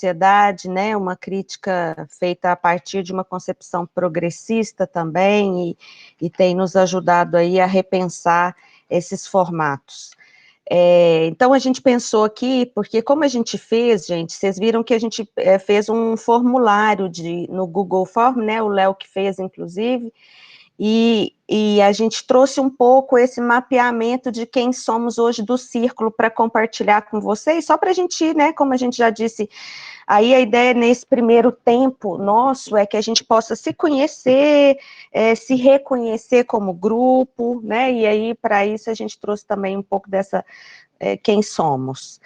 sociedade, né, uma crítica feita a partir de uma concepção progressista também, e tem nos ajudado aí a repensar esses formatos. Então, a gente pensou aqui, porque como a gente fez, gente, vocês viram que a gente fez um formulário no Google Form, né, o Léo que fez, inclusive, e a gente trouxe um pouco esse mapeamento de quem somos hoje do Círculo para compartilhar com vocês, só para a gente, né, como a gente já disse, aí a ideia nesse primeiro tempo nosso é que a gente possa se conhecer, se reconhecer como grupo, né, e aí para isso a gente trouxe também um pouco dessa, quem somos.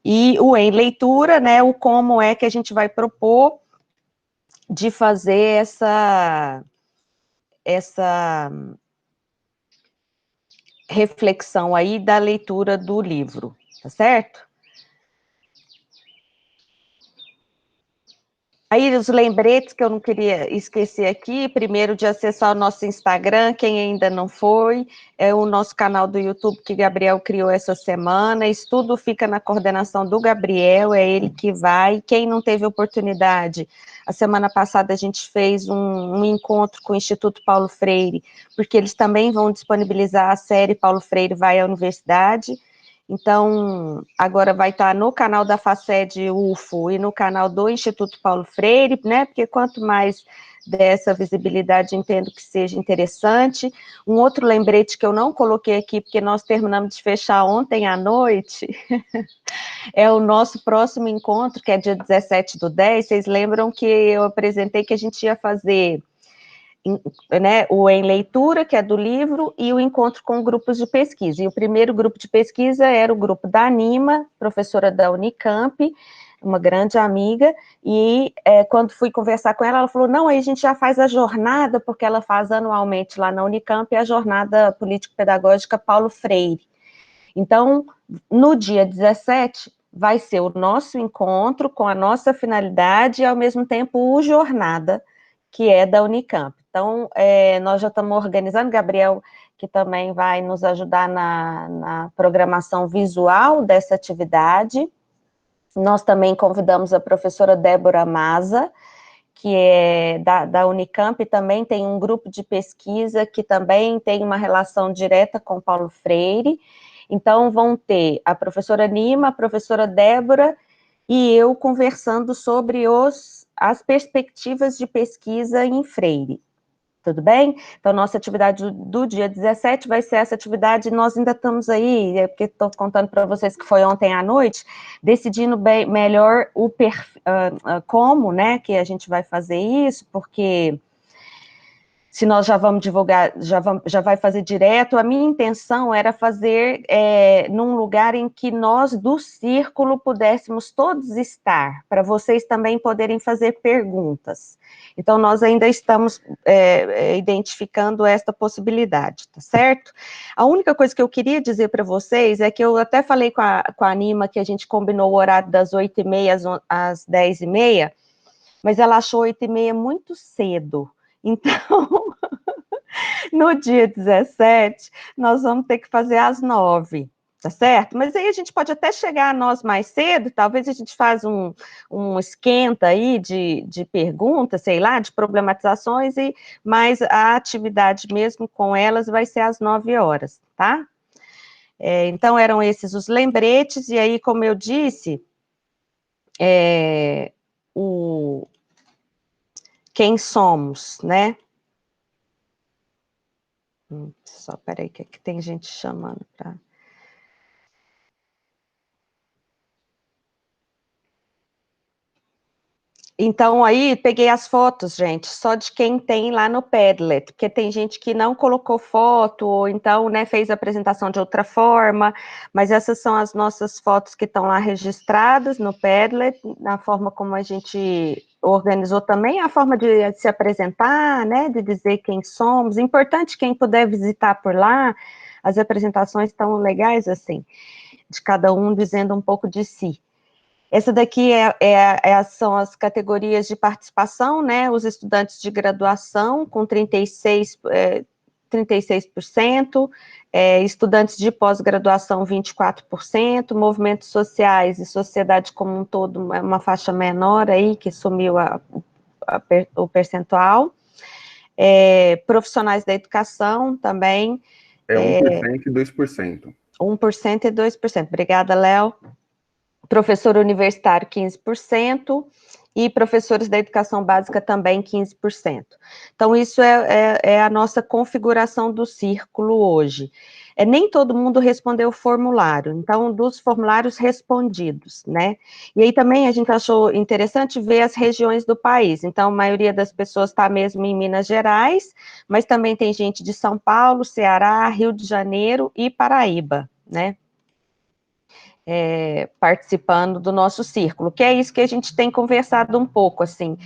E o em leitura, né, o como é que a gente vai propor de fazer essa reflexão aí da leitura do livro, tá certo? Aí os lembretes que eu não queria esquecer aqui, primeiro de acessar o nosso Instagram, quem ainda não foi, é o nosso canal do YouTube que Gabriel criou essa semana, isso tudo fica na coordenação do Gabriel, é ele que vai, quem não teve oportunidade, a semana passada a gente fez um encontro com o Instituto Paulo Freire, porque eles também vão disponibilizar a série Paulo Freire vai à universidade. Então, agora vai estar no canal da FACED UFO e no canal do Instituto Paulo Freire, né, porque quanto mais dessa visibilidade, entendo que seja interessante. Um outro lembrete que eu não coloquei aqui, porque nós terminamos de fechar ontem à noite, é o nosso próximo encontro, que é dia 17/10, vocês lembram que eu apresentei que a gente ia fazer, né, o em leitura, que é do livro, e o encontro com grupos de pesquisa. E o primeiro grupo de pesquisa era o grupo da Anima, professora da Unicamp, uma grande amiga, e quando fui conversar com ela, ela falou, não, aí a gente já faz a jornada, porque ela faz anualmente lá na Unicamp a jornada político-pedagógica Paulo Freire. Então, no dia 17, vai ser o nosso encontro com a nossa finalidade e, ao mesmo tempo, o jornada, que é da Unicamp. Então, nós já estamos organizando, Gabriel, que também vai nos ajudar na programação visual dessa atividade. Nós também convidamos a professora Débora Maza, que é da Unicamp, também tem um grupo de pesquisa que também tem uma relação direta com Paulo Freire. Então, vão ter a professora Nima, a professora Débora e eu conversando sobre as perspectivas de pesquisa em Freire, tudo bem? Então, nossa atividade do dia 17 vai ser essa atividade, nós ainda estamos aí, porque estou contando para vocês que foi ontem à noite, decidindo bem, melhor como, né, que a gente vai fazer isso, porque se nós já vamos divulgar, já vai fazer direto, a minha intenção era fazer num lugar em que nós, do Círculo, pudéssemos todos estar, para vocês também poderem fazer perguntas. Então, nós ainda estamos identificando esta possibilidade, tá certo? A única coisa que eu queria dizer para vocês é que eu até falei com a Anima que a gente combinou o horário das 8h30 às 10h30, mas ela achou 8h30 muito cedo. Então, no dia 17, nós vamos ter que fazer às 9h, tá certo? Mas aí a gente pode até chegar a nós mais cedo, talvez a gente faz um esquenta aí de perguntas, sei lá, de problematizações, mas a atividade mesmo com elas vai ser às 9h, tá? Então, eram esses os lembretes, e aí, como eu disse, quem somos, né? Só peraí, que aqui tem gente chamando para... Então, aí, peguei as fotos, gente, só de quem tem lá no Padlet, porque tem gente que não colocou foto, ou então, né, fez a apresentação de outra forma, mas essas são as nossas fotos que estão lá registradas no Padlet, na forma como a gente organizou também, a forma de se apresentar, né, de dizer quem somos, importante quem puder visitar por lá, as apresentações estão legais, assim, de cada um dizendo um pouco de si. Essa daqui são as categorias de participação, né, os estudantes de graduação com 36%, estudantes de pós-graduação 24%, movimentos sociais e sociedade como um todo, uma faixa menor aí, que sumiu o percentual, profissionais da educação também. É 1% e 2%. 1% e 2%. Obrigada, Léo. Professor universitário, 15%, e professores da educação básica também 15%. Então, isso é a nossa configuração do círculo hoje. Nem todo mundo respondeu o formulário, então, dos formulários respondidos, né? E aí também a gente achou interessante ver as regiões do país. Então, a maioria das pessoas está mesmo em Minas Gerais, mas também tem gente de São Paulo, Ceará, Rio de Janeiro e Paraíba, né? Participando do nosso círculo, que é isso que a gente tem conversado um pouco, assim,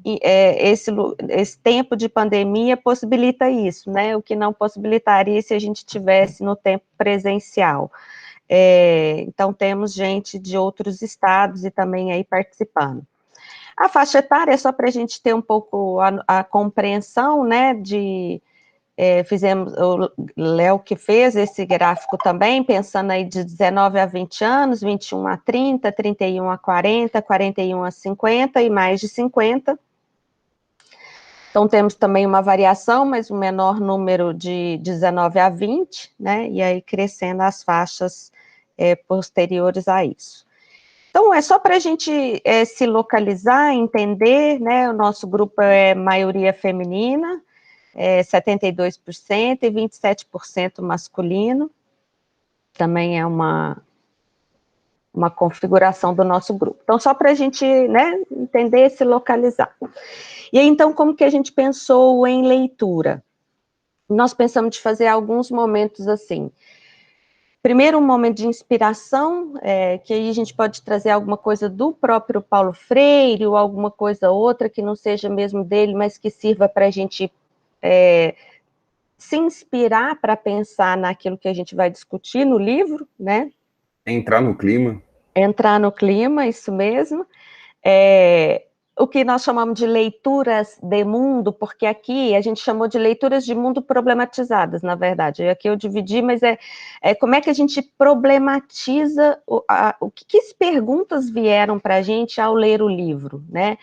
e, esse tempo de pandemia possibilita isso, né, o que não possibilitaria se a gente tivesse no tempo presencial. Então, temos gente de outros estados e também aí participando. A faixa etária é só para a gente ter um pouco a compreensão, né, fizemos, o Léo que fez esse gráfico também, pensando aí de 19 a 20 anos, 21 a 30, 31 a 40, 41 a 50 e mais de 50. Então, temos também uma variação, mas um menor número de 19 a 20, né, e aí crescendo as faixas posteriores a isso. Então, é só para a gente se localizar, entender, né, o nosso grupo é maioria feminina, 72% e 27% masculino, também é uma configuração do nosso grupo. Então, só para a gente, né, entender e se localizar. E aí, então, como que a gente pensou em leitura? Nós pensamos de fazer alguns momentos assim. Primeiro, um momento de inspiração, que aí a gente pode trazer alguma coisa do próprio Paulo Freire, ou alguma coisa outra que não seja mesmo dele, mas que sirva para a gente se inspirar para pensar naquilo que a gente vai discutir no livro, né? Entrar no clima. Entrar no clima, isso mesmo. O que nós chamamos de leituras de mundo, porque aqui a gente chamou de leituras de mundo problematizadas, na verdade. Aqui eu dividi, mas como é que a gente problematiza, que perguntas vieram para a gente ao ler o livro, né?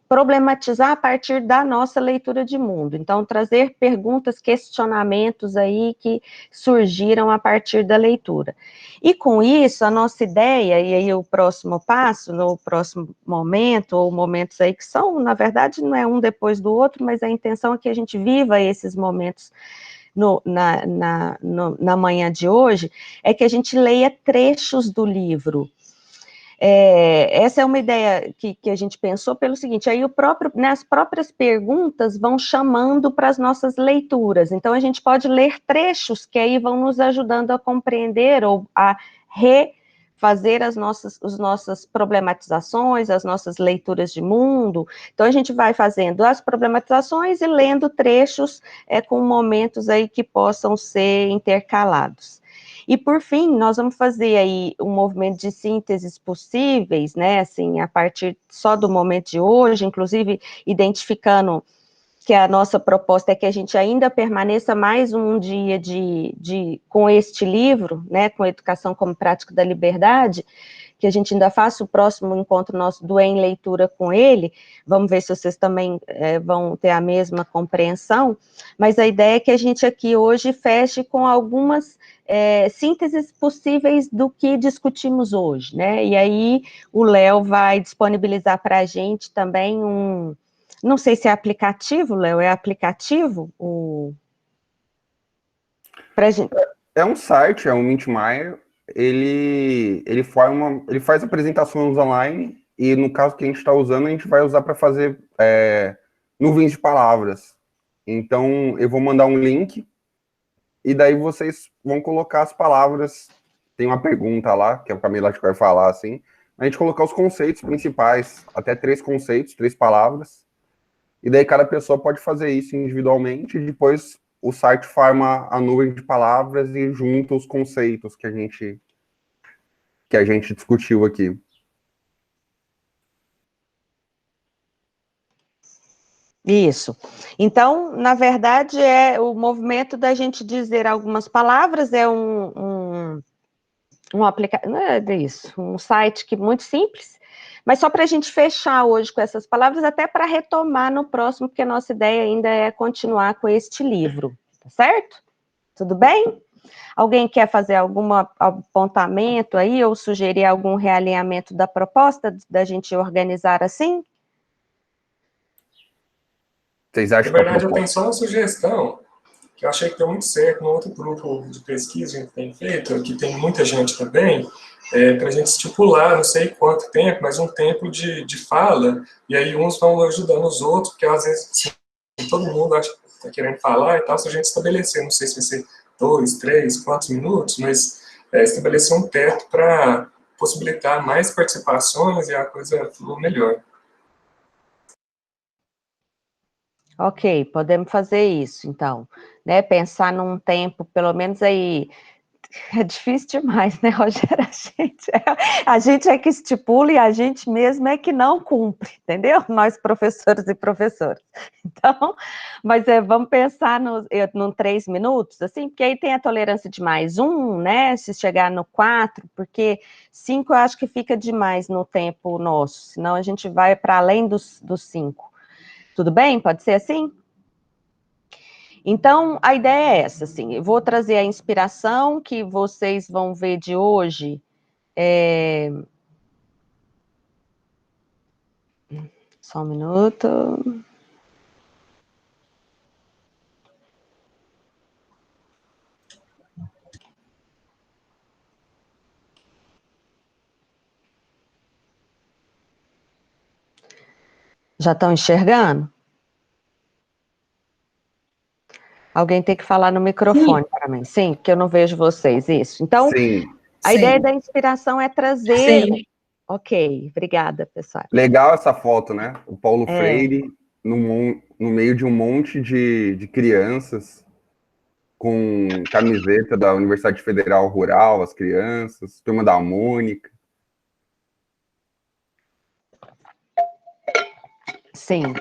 Problematizar a partir da nossa leitura de mundo. Então, trazer perguntas, questionamentos aí que surgiram a partir da leitura. E com isso, a nossa ideia, e aí o próximo passo, no próximo momento, ou momentos aí que são, na verdade, não é um depois do outro, mas a intenção é que a gente viva esses momentos na manhã de hoje, é que a gente leia trechos do livro. Essa é uma ideia que a gente pensou pelo seguinte, aí as próprias perguntas vão chamando para as nossas leituras, então a gente pode ler trechos que aí vão nos ajudando a compreender ou a refazer as nossas problematizações, as nossas leituras de mundo. Então a gente vai fazendo as problematizações e lendo trechos com momentos aí que possam ser intercalados. E, por fim, nós vamos fazer aí um movimento de sínteses possíveis, né, assim, a partir só do momento de hoje, inclusive identificando que a nossa proposta é que a gente ainda permaneça mais um dia com este livro, né, com Educação como Prática da Liberdade, que a gente ainda faça o próximo encontro nosso do Em Leitura com ele, vamos ver se vocês também vão ter a mesma compreensão, mas a ideia é que a gente aqui hoje feche com algumas sínteses possíveis do que discutimos hoje, né, e aí o Léo vai disponibilizar para a gente também não sei se é aplicativo, Léo, é aplicativo? Pra gente... É um site, é um Mintmire, ele faz apresentações online, e no caso que a gente está usando, a gente vai usar para fazer nuvens de palavras. Então, eu vou mandar um link, e daí vocês vão colocar as palavras. Tem uma pergunta lá, que a Camila acho que vai falar, assim, a gente colocar os conceitos principais, até 3 conceitos, 3 palavras, e daí cada pessoa pode fazer isso individualmente, e depois o site forma a nuvem de palavras e junta os conceitos que a gente discutiu aqui. Isso. Então, na verdade, é o movimento da gente dizer algumas palavras, é um aplicativo, não é isso, um site que muito simples, mas só para a gente fechar hoje com essas palavras, até para retomar no próximo, porque a nossa ideia ainda é continuar com este livro, tá certo? Tudo bem? Alguém quer fazer algum apontamento aí, ou sugerir algum realinhamento da proposta, da gente organizar assim? Vocês Na acham que a verdade, eu tenho proposta... só uma sugestão, que eu achei que deu muito certo no outro grupo de pesquisa que a gente tem feito, que tem muita gente também, para a gente estipular, não sei quanto tempo, mas um tempo de fala, e aí uns vão ajudando os outros, porque às vezes assim, todo mundo acha que está querendo falar e tal, se a gente estabelecer, não sei se vai ser 2, 3, 4 minutos, mas estabelecer um teto para possibilitar mais participações e a coisa flua melhor. Ok, podemos fazer isso, então, né? Pensar num tempo, pelo menos aí, é difícil demais, né, Rogério? A gente é que estipula e a gente mesmo é que não cumpre, entendeu? Nós, professores e professoras. Então, mas vamos pensar num 3 minutos, assim, porque aí tem a tolerância de mais um, né? Se chegar no 4, porque 5 eu acho que fica demais no tempo nosso, senão a gente vai para além dos 5. Tudo bem? Pode ser assim? Então, a ideia é essa, assim, eu vou trazer a inspiração que vocês vão ver de hoje. Só um minuto. Já estão enxergando? Alguém tem que falar no microfone para mim. Sim, porque eu não vejo vocês, isso. Então, Sim. a ideia da inspiração é trazer... Sim. Ok, obrigada, pessoal. Legal essa foto, né? O Paulo É. Freire no meio de um monte de crianças com camiseta da Universidade Federal Rural, as crianças, turma da Mônica. Sim.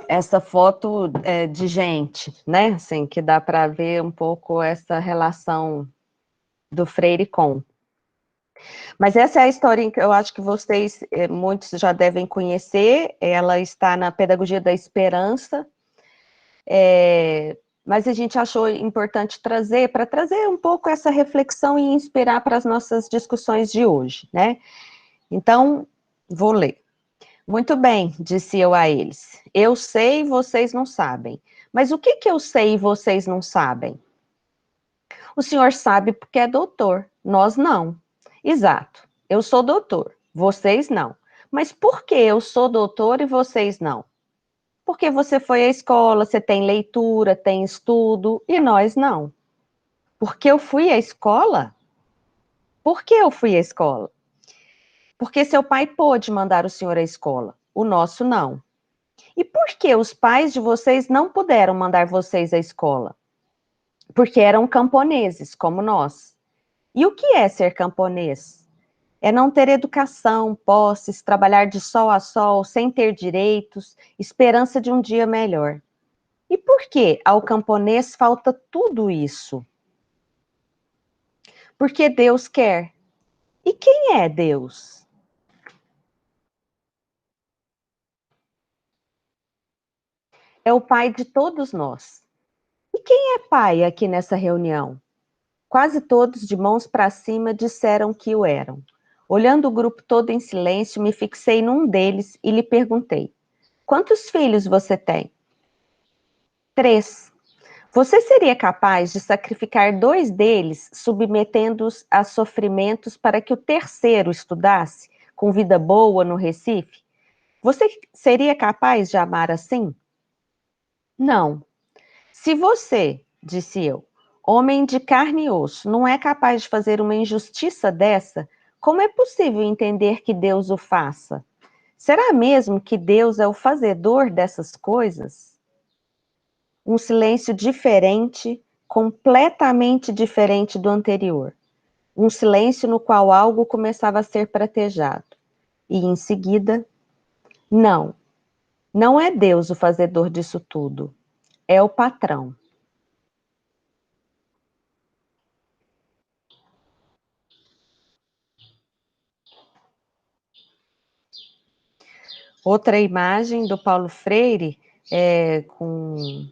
Essa foto é de gente, né? Assim, que dá para ver um pouco essa relação do Freire com. Mas essa é a historinha que eu acho que vocês, muitos já devem conhecer, ela está na Pedagogia da Esperança, mas a gente achou importante trazer, para trazer um pouco essa reflexão e inspirar para as nossas discussões de hoje, né? Então, vou ler. Muito bem, disse eu a eles, eu sei, vocês não sabem, mas o que eu sei e vocês não sabem? O senhor sabe porque é doutor, nós não. Exato, eu sou doutor, vocês não. Mas por que eu sou doutor e vocês não? Porque você foi à escola, você tem leitura, tem estudo, e nós não. Porque eu fui à escola? Por que eu fui à escola? Porque seu pai pôde mandar o senhor à escola, o nosso não. E por que os pais de vocês não puderam mandar vocês à escola? Porque eram camponeses, como nós. E o que é ser camponês? É não ter educação, posses, trabalhar de sol a sol, sem ter direitos, esperança de um dia melhor. E por que ao camponês falta tudo isso? Porque Deus quer. E quem é Deus? É o Pai de todos nós. E quem é pai aqui nessa reunião? Quase todos, de mãos para cima, disseram que o eram. Olhando o grupo todo em silêncio, me fixei num deles e lhe perguntei: quantos filhos você tem? 3. Você seria capaz de sacrificar 2 deles, submetendo-os a sofrimentos para que o terceiro estudasse, com vida boa no Recife? Você seria capaz de amar assim? Não. Se você, disse eu, homem de carne e osso, não é capaz de fazer uma injustiça dessa, como é possível entender que Deus o faça? Será mesmo que Deus é o fazedor dessas coisas? Um silêncio diferente, completamente diferente do anterior. Um silêncio no qual algo começava a ser pratejado. E em seguida, não. Não é Deus o fazedor disso tudo, é o patrão. Outra imagem do Paulo Freire, com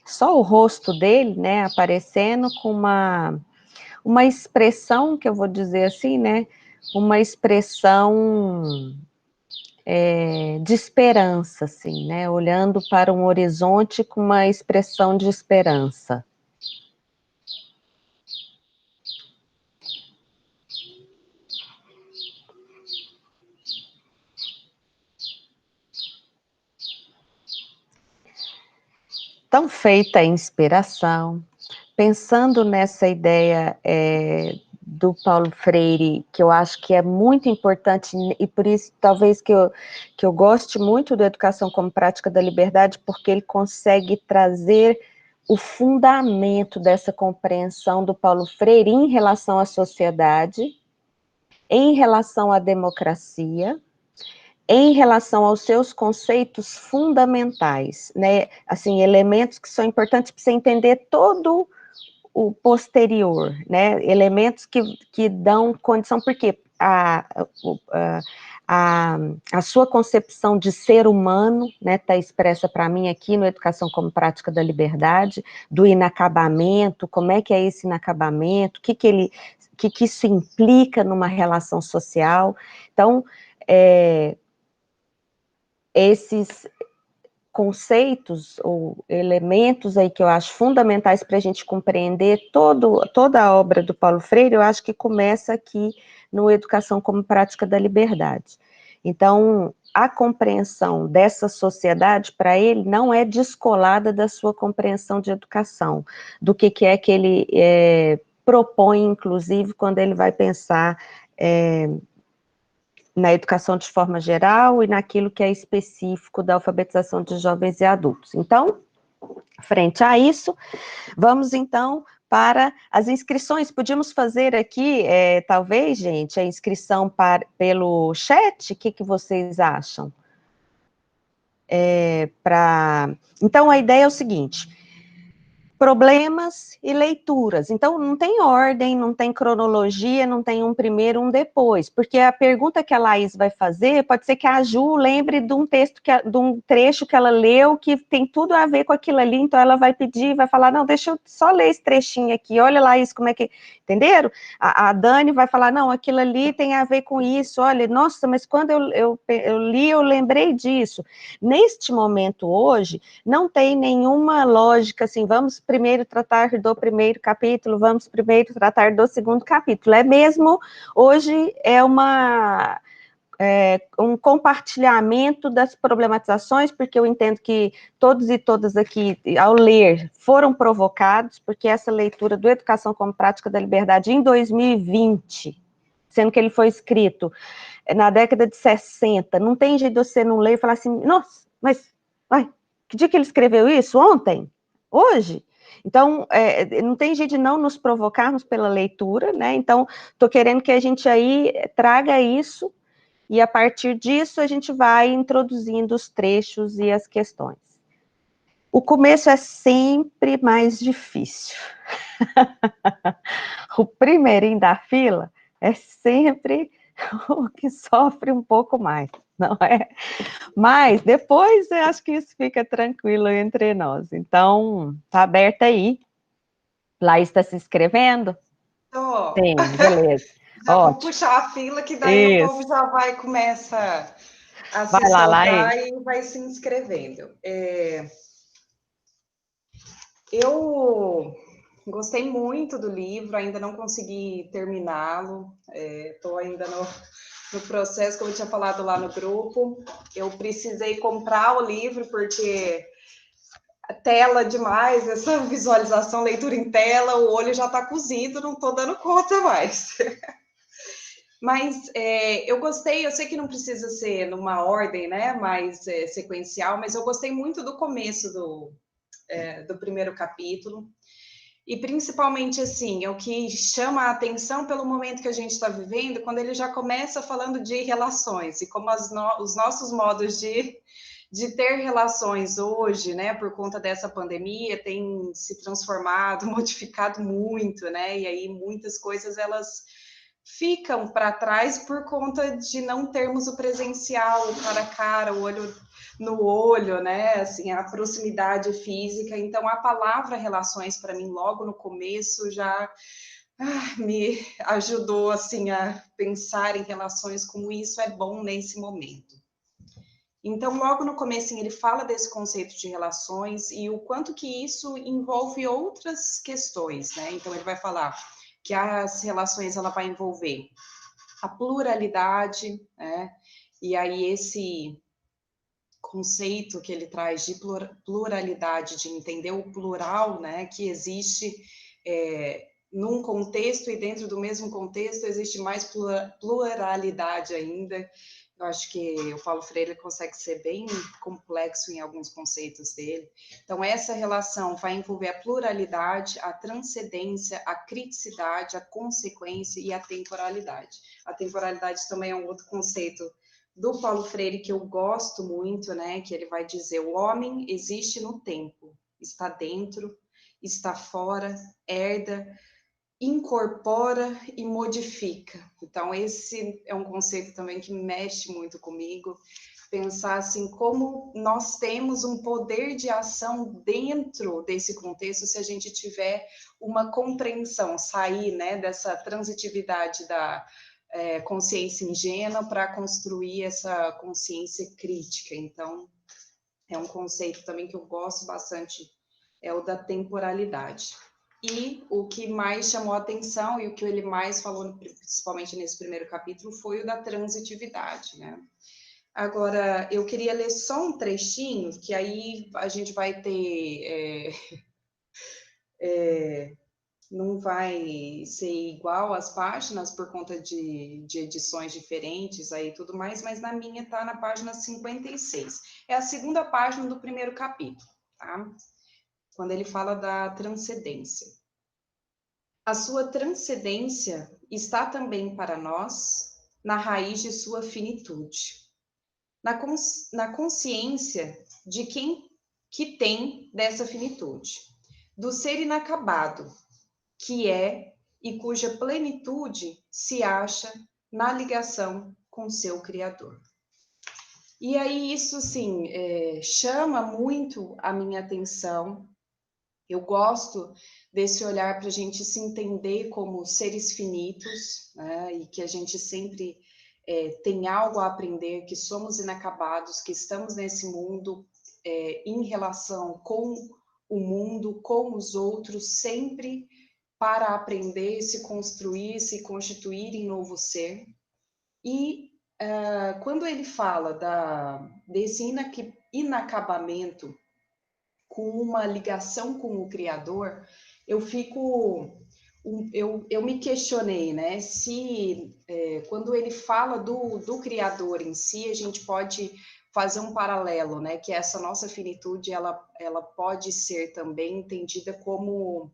só o rosto dele, né, aparecendo com uma expressão, que eu vou dizer assim, né, uma expressão de esperança, assim, né, olhando para um horizonte com uma expressão de esperança. Então, feita a inspiração, pensando nessa ideia do Paulo Freire, que eu acho que é muito importante, e por isso talvez que eu goste muito da Educação como Prática da Liberdade, porque ele consegue trazer o fundamento dessa compreensão do Paulo Freire em relação à sociedade, em relação à democracia, em relação aos seus conceitos fundamentais, né, assim, elementos que são importantes para você entender todo o posterior, né, elementos que dão condição, porque a sua concepção de ser humano, né, está expressa para mim aqui no Educação como Prática da Liberdade, do inacabamento, como é que é esse inacabamento, o que isso implica numa relação social. Então, esses conceitos ou elementos aí que eu acho fundamentais para a gente compreender toda a obra do Paulo Freire, eu acho que começa aqui no Educação como Prática da Liberdade. Então, a compreensão dessa sociedade, para ele, não é descolada da sua compreensão de educação, do que é que ele propõe, inclusive, quando ele vai pensar na educação de forma geral e naquilo que é específico da alfabetização de jovens e adultos. Então, frente a isso, vamos então para as inscrições. Podíamos fazer aqui, talvez, gente, a inscrição pelo chat, o que vocês acham? Então, a ideia é o seguinte: problemas e leituras. Então, não tem ordem, não tem cronologia, não tem um primeiro, um depois, porque a pergunta que a Laís vai fazer, pode ser que a Ju lembre de um texto, de um trecho que ela leu, que tem tudo a ver com aquilo ali, então ela vai pedir, vai falar, não, deixa eu só ler esse trechinho aqui, olha lá isso, como é que... Entenderam? A Dani vai falar, não, aquilo ali tem a ver com isso, olha, nossa, mas quando eu li, eu lembrei disso. Neste momento hoje, não tem nenhuma lógica, assim, vamos primeiro tratar do primeiro capítulo, vamos primeiro tratar do segundo capítulo. É mesmo, hoje é um compartilhamento das problematizações, porque eu entendo que todos e todas aqui, ao ler, foram provocados, porque essa leitura do Educação como Prática da Liberdade em 2020, sendo que ele foi escrito na década de 60, não tem jeito de você não ler e falar assim, nossa, mas, que dia que ele escreveu isso? Ontem? Hoje? Então, não tem jeito de não nos provocarmos pela leitura, né? Então, estou querendo que a gente aí traga isso, e a partir disso a gente vai introduzindo os trechos e as questões. O começo é sempre mais difícil. O primeirinho da fila é sempre o que sofre um pouco mais, não é? Mas depois eu acho que isso fica tranquilo entre nós. Então, tá aberta aí. Laís está se inscrevendo? Tô. Sim, beleza. Já vou Ótimo. puxar a fila, que daí o Isso. povo já vai, começa a Vai se lá, soltar Laís. e vai se inscrevendo. Eu gostei muito do livro, ainda não consegui terminá-lo, estou ainda no processo, como eu tinha falado lá no grupo. Eu precisei comprar o livro, porque tela demais, essa visualização, leitura em tela, o olho já está cozido, não estou dando conta mais. Mas eu gostei, eu sei que não precisa ser numa ordem, né, mais sequencial, mas eu gostei muito do começo do primeiro capítulo. E principalmente, assim, é o que chama a atenção pelo momento que a gente está vivendo, quando ele já começa falando de relações e como os nossos modos de de ter relações hoje, né, por conta dessa pandemia, tem se transformado, modificado muito, né, e aí muitas coisas elas ficam para trás por conta de não termos o presencial, o cara a cara, o olho no olho, né, assim, a proximidade física. Então, a palavra relações, para mim, logo no começo, já me ajudou, assim, a pensar em relações, como isso é bom nesse momento. Então, logo no começo, ele fala desse conceito de relações e o quanto que isso envolve outras questões, né? Então, ele vai falar que as relações, ela vai envolver a pluralidade, né? E aí, esse conceito que ele traz de pluralidade, de entender o plural, né? Que existe num contexto e dentro do mesmo contexto existe mais pluralidade ainda. Eu acho que o Paulo Freire consegue ser bem complexo em alguns conceitos dele. Então, essa relação vai envolver a pluralidade, a transcendência, a criticidade, a consequência e a temporalidade. A temporalidade também é um outro conceito do Paulo Freire que eu gosto muito, né? Que ele vai dizer: o homem existe no tempo, está dentro, está fora, herda, incorpora e modifica. Então, esse é um conceito também que mexe muito comigo, pensar assim, como nós temos um poder de ação dentro desse contexto, se a gente tiver uma compreensão, sair, né, dessa transitividade da consciência ingênua para construir essa consciência crítica. Então, é um conceito também que eu gosto bastante, é o da temporalidade. E o que mais chamou a atenção e o que ele mais falou, principalmente nesse primeiro capítulo, foi o da transitividade, né? Agora, eu queria ler só um trechinho, que aí a gente vai ter... não vai ser igual as páginas por conta de edições diferentes aí e tudo mais, mas na minha está na página 56. É a segunda página do primeiro capítulo, tá? Quando ele fala da transcendência. A sua transcendência está também para nós na raiz de sua finitude, na consciência de quem que tem dessa finitude, do ser inacabado, que é e cuja plenitude se acha na ligação com seu Criador. E aí isso, assim, chama muito a minha atenção. Eu gosto desse olhar para a gente se entender como seres finitos, né? E que a gente sempre tem algo a aprender, que somos inacabados, que estamos nesse mundo em relação com o mundo, com os outros, sempre para aprender, se construir, se constituir em novo ser. E quando ele fala desse inacabamento com uma ligação com o Criador, eu me questionei, né? Se quando ele fala do Criador em si, a gente pode fazer um paralelo, né? Que essa nossa finitude, ela pode ser também entendida como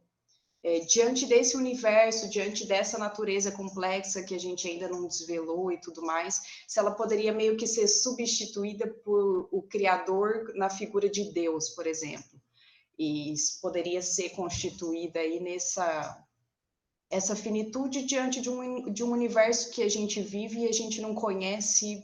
diante desse universo, diante dessa natureza complexa que a gente ainda não desvelou e tudo mais, se ela poderia meio que ser substituída por o Criador na figura de Deus, por exemplo. E poderia ser constituída aí essa finitude diante de um universo que a gente vive e a gente não conhece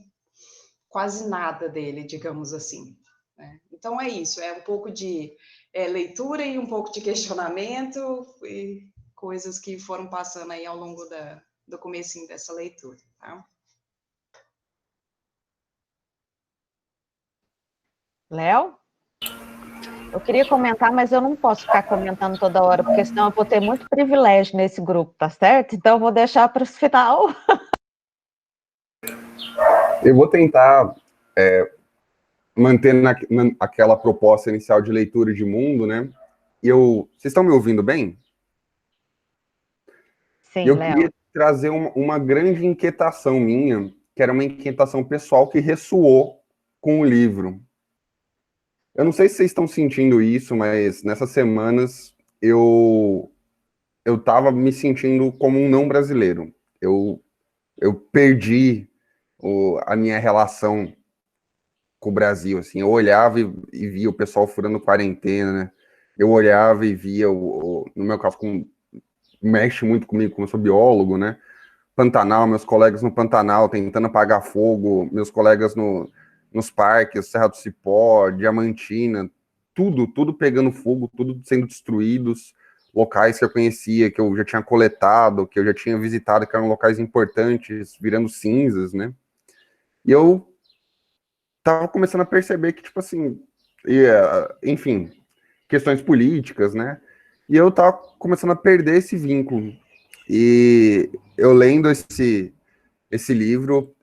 quase nada dele, digamos assim, né? Então é isso, é um pouco de leitura e um pouco de questionamento e coisas que foram passando aí ao longo do comecinho dessa leitura, tá? Léo? Eu queria comentar, mas eu não posso ficar comentando toda hora, porque senão eu vou ter muito privilégio nesse grupo, tá certo? Então eu vou deixar para o final. Eu vou tentar manter aquela proposta inicial de leitura de mundo, né? Vocês estão me ouvindo bem? Sim, Eu Léo. queria trazer uma grande inquietação minha, que era uma inquietação pessoal que ressoou com o livro. Eu não sei se vocês estão sentindo isso, mas nessas semanas eu estava me sentindo como um não brasileiro. Eu perdi a minha relação com o Brasil, assim. Eu olhava e via o pessoal furando quarentena, né? Eu olhava e via, no meu caso, mexe muito comigo, como eu sou biólogo, né? Pantanal, meus colegas no Pantanal tentando apagar fogo, meus colegas nos parques, Serra do Cipó, Diamantina, tudo pegando fogo, tudo sendo destruídos, locais que eu conhecia, que eu já tinha coletado, que eu já tinha visitado, que eram locais importantes, virando cinzas, né? E eu tava começando a perceber que, tipo assim, enfim, questões políticas, né? E eu tava começando a perder esse vínculo. E eu lendo esse livro,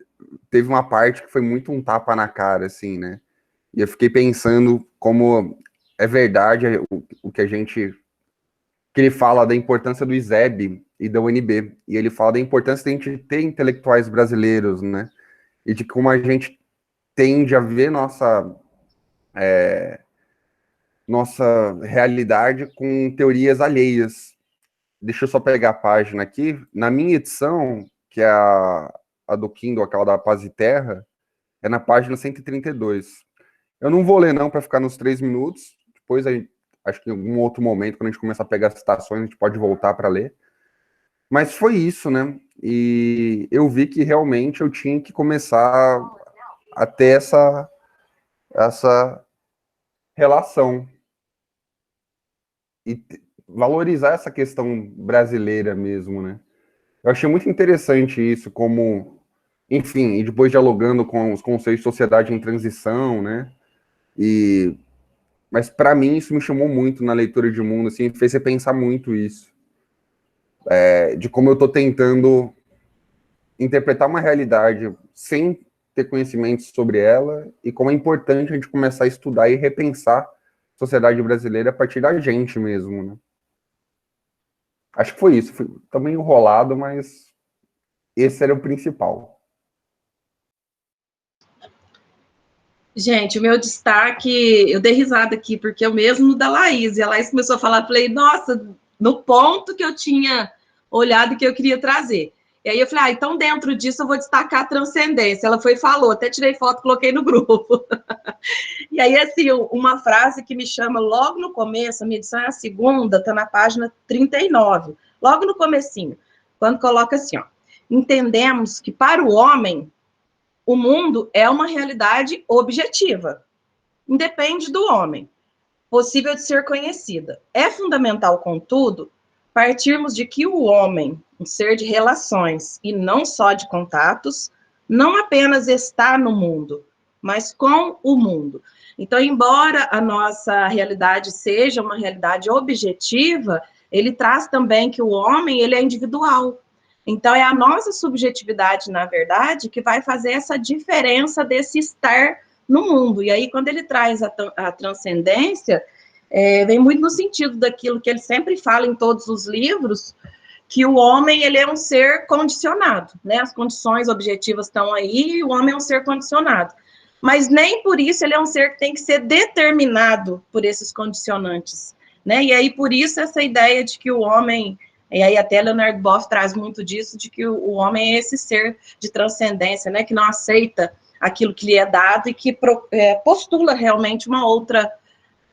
teve uma parte que foi muito um tapa na cara, assim, né? E eu fiquei pensando como é verdade o que que ele fala da importância do ISEB e da UNB, e ele fala da importância de a gente ter intelectuais brasileiros, né? E de como a gente tende a ver nossa realidade com teorias alheias. Deixa eu só pegar a página aqui. Na minha edição, que é a do Kindle, aquela da Paz e Terra, é na página 132. Eu não vou ler, não, para ficar nos 3 minutos. Depois, acho que em algum outro momento, quando a gente começar a pegar as citações, a gente pode voltar para ler. Mas foi isso, né? E eu vi que realmente eu tinha que começar a ter essa relação e valorizar essa questão brasileira mesmo, né? Eu achei muito interessante isso, como, enfim, e depois dialogando com os conceitos de sociedade em transição, né? Mas para mim isso me chamou muito na leitura de mundo, assim, fez você pensar muito isso, de como eu estou tentando interpretar uma realidade sem ter conhecimentos sobre ela e como é importante a gente começar a estudar e repensar a sociedade brasileira a partir da gente mesmo, né? Acho que foi isso, foi também enrolado, mas esse era o principal. Gente, o meu destaque, eu dei risada aqui, porque eu mesmo da Laís, e a Laís começou a falar, falei, nossa, no ponto que eu tinha olhado e que eu queria trazer. E aí eu falei, então dentro disso eu vou destacar a transcendência. Ela foi e falou, até tirei foto, coloquei no grupo. E aí, assim, uma frase que me chama logo no começo, a minha edição é a segunda, está na página 39, logo no comecinho, quando coloca assim, ó, entendemos que para o homem, o mundo é uma realidade objetiva, independe do homem, possível de ser conhecida. É fundamental, contudo, partirmos de que o homem, um ser de relações e não só de contatos, não apenas está no mundo, mas com o mundo. Então, embora a nossa realidade seja uma realidade objetiva, ele traz também que o homem, ele é individual. Então, é a nossa subjetividade, na verdade, que vai fazer essa diferença desse estar no mundo. E aí, quando ele traz a transcendência, vem muito no sentido daquilo que ele sempre fala em todos os livros, que o homem, ele é um ser condicionado, né? As condições objetivas estão aí, e o homem é um ser condicionado. Mas nem por isso ele é um ser que tem que ser determinado por esses condicionantes, né? E aí, por isso, essa ideia de que o homem, e aí até Leonard Boff traz muito disso, de que o homem é esse ser de transcendência, né? Que não aceita aquilo que lhe é dado e que postula realmente uma outra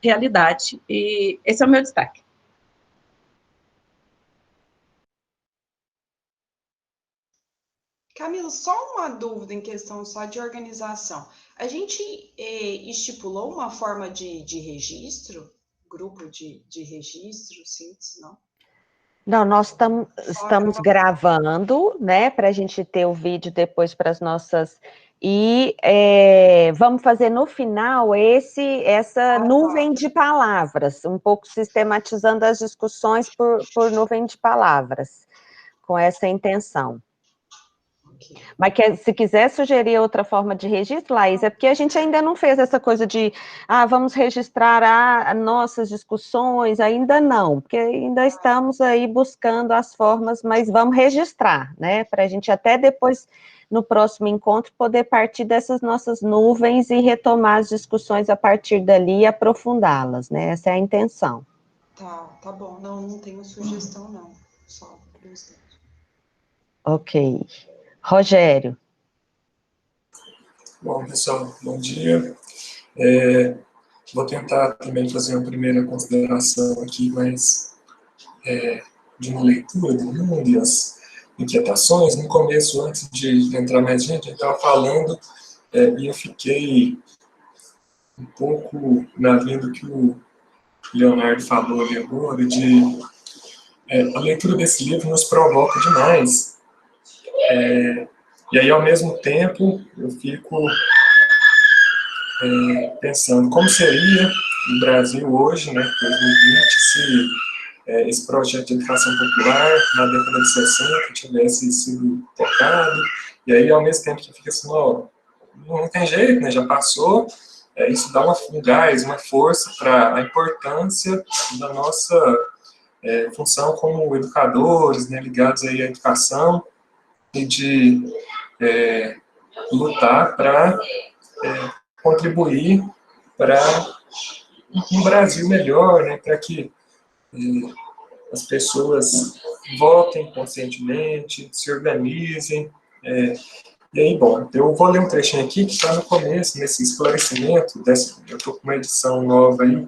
realidade. E esse é o meu destaque. Camilo, só uma dúvida em questão só de organização. A gente estipulou uma forma de registro? Grupo de registro, síntese, não? Não, nós estamos gravando, né, para a gente ter o vídeo depois para as nossas... E vamos fazer no final essa nuvem de palavras, um pouco sistematizando as discussões por nuvem de palavras, com essa intenção. Mas se quiser sugerir outra forma de registro, Laís, é porque a gente ainda não fez essa coisa de, vamos registrar nossas discussões, ainda não, porque ainda estamos aí buscando as formas, mas vamos registrar, né, para a gente até depois, no próximo encontro, poder partir dessas nossas nuvens e retomar as discussões a partir dali e aprofundá-las, né, essa é a intenção. Tá bom, não tenho sugestão, não, só curiosidade. Ok. Rogério. Bom, pessoal, bom dia. Vou tentar também fazer uma primeira consideração aqui, mas de uma leitura do mundo e as inquietações. No começo, antes de entrar mais gente, a gente estava falando e eu fiquei um pouco na linha do que o Leonardo falou ali agora, de a leitura desse livro nos provoca demais. E aí, ao mesmo tempo, eu fico pensando como seria o Brasil hoje, né, 2020, se esse projeto de educação popular, na década de 60, tivesse sido tocado, e aí, ao mesmo tempo que fica assim, ó, não tem jeito, né, já passou, isso dá um gás, uma força para a importância da nossa função como educadores, né, ligados aí à educação, e de lutar para contribuir para um Brasil melhor, né, para que as pessoas votem conscientemente, se organizem. E aí, bom, eu vou ler um trechinho aqui que está no começo, nesse esclarecimento, eu estou com uma edição nova aí,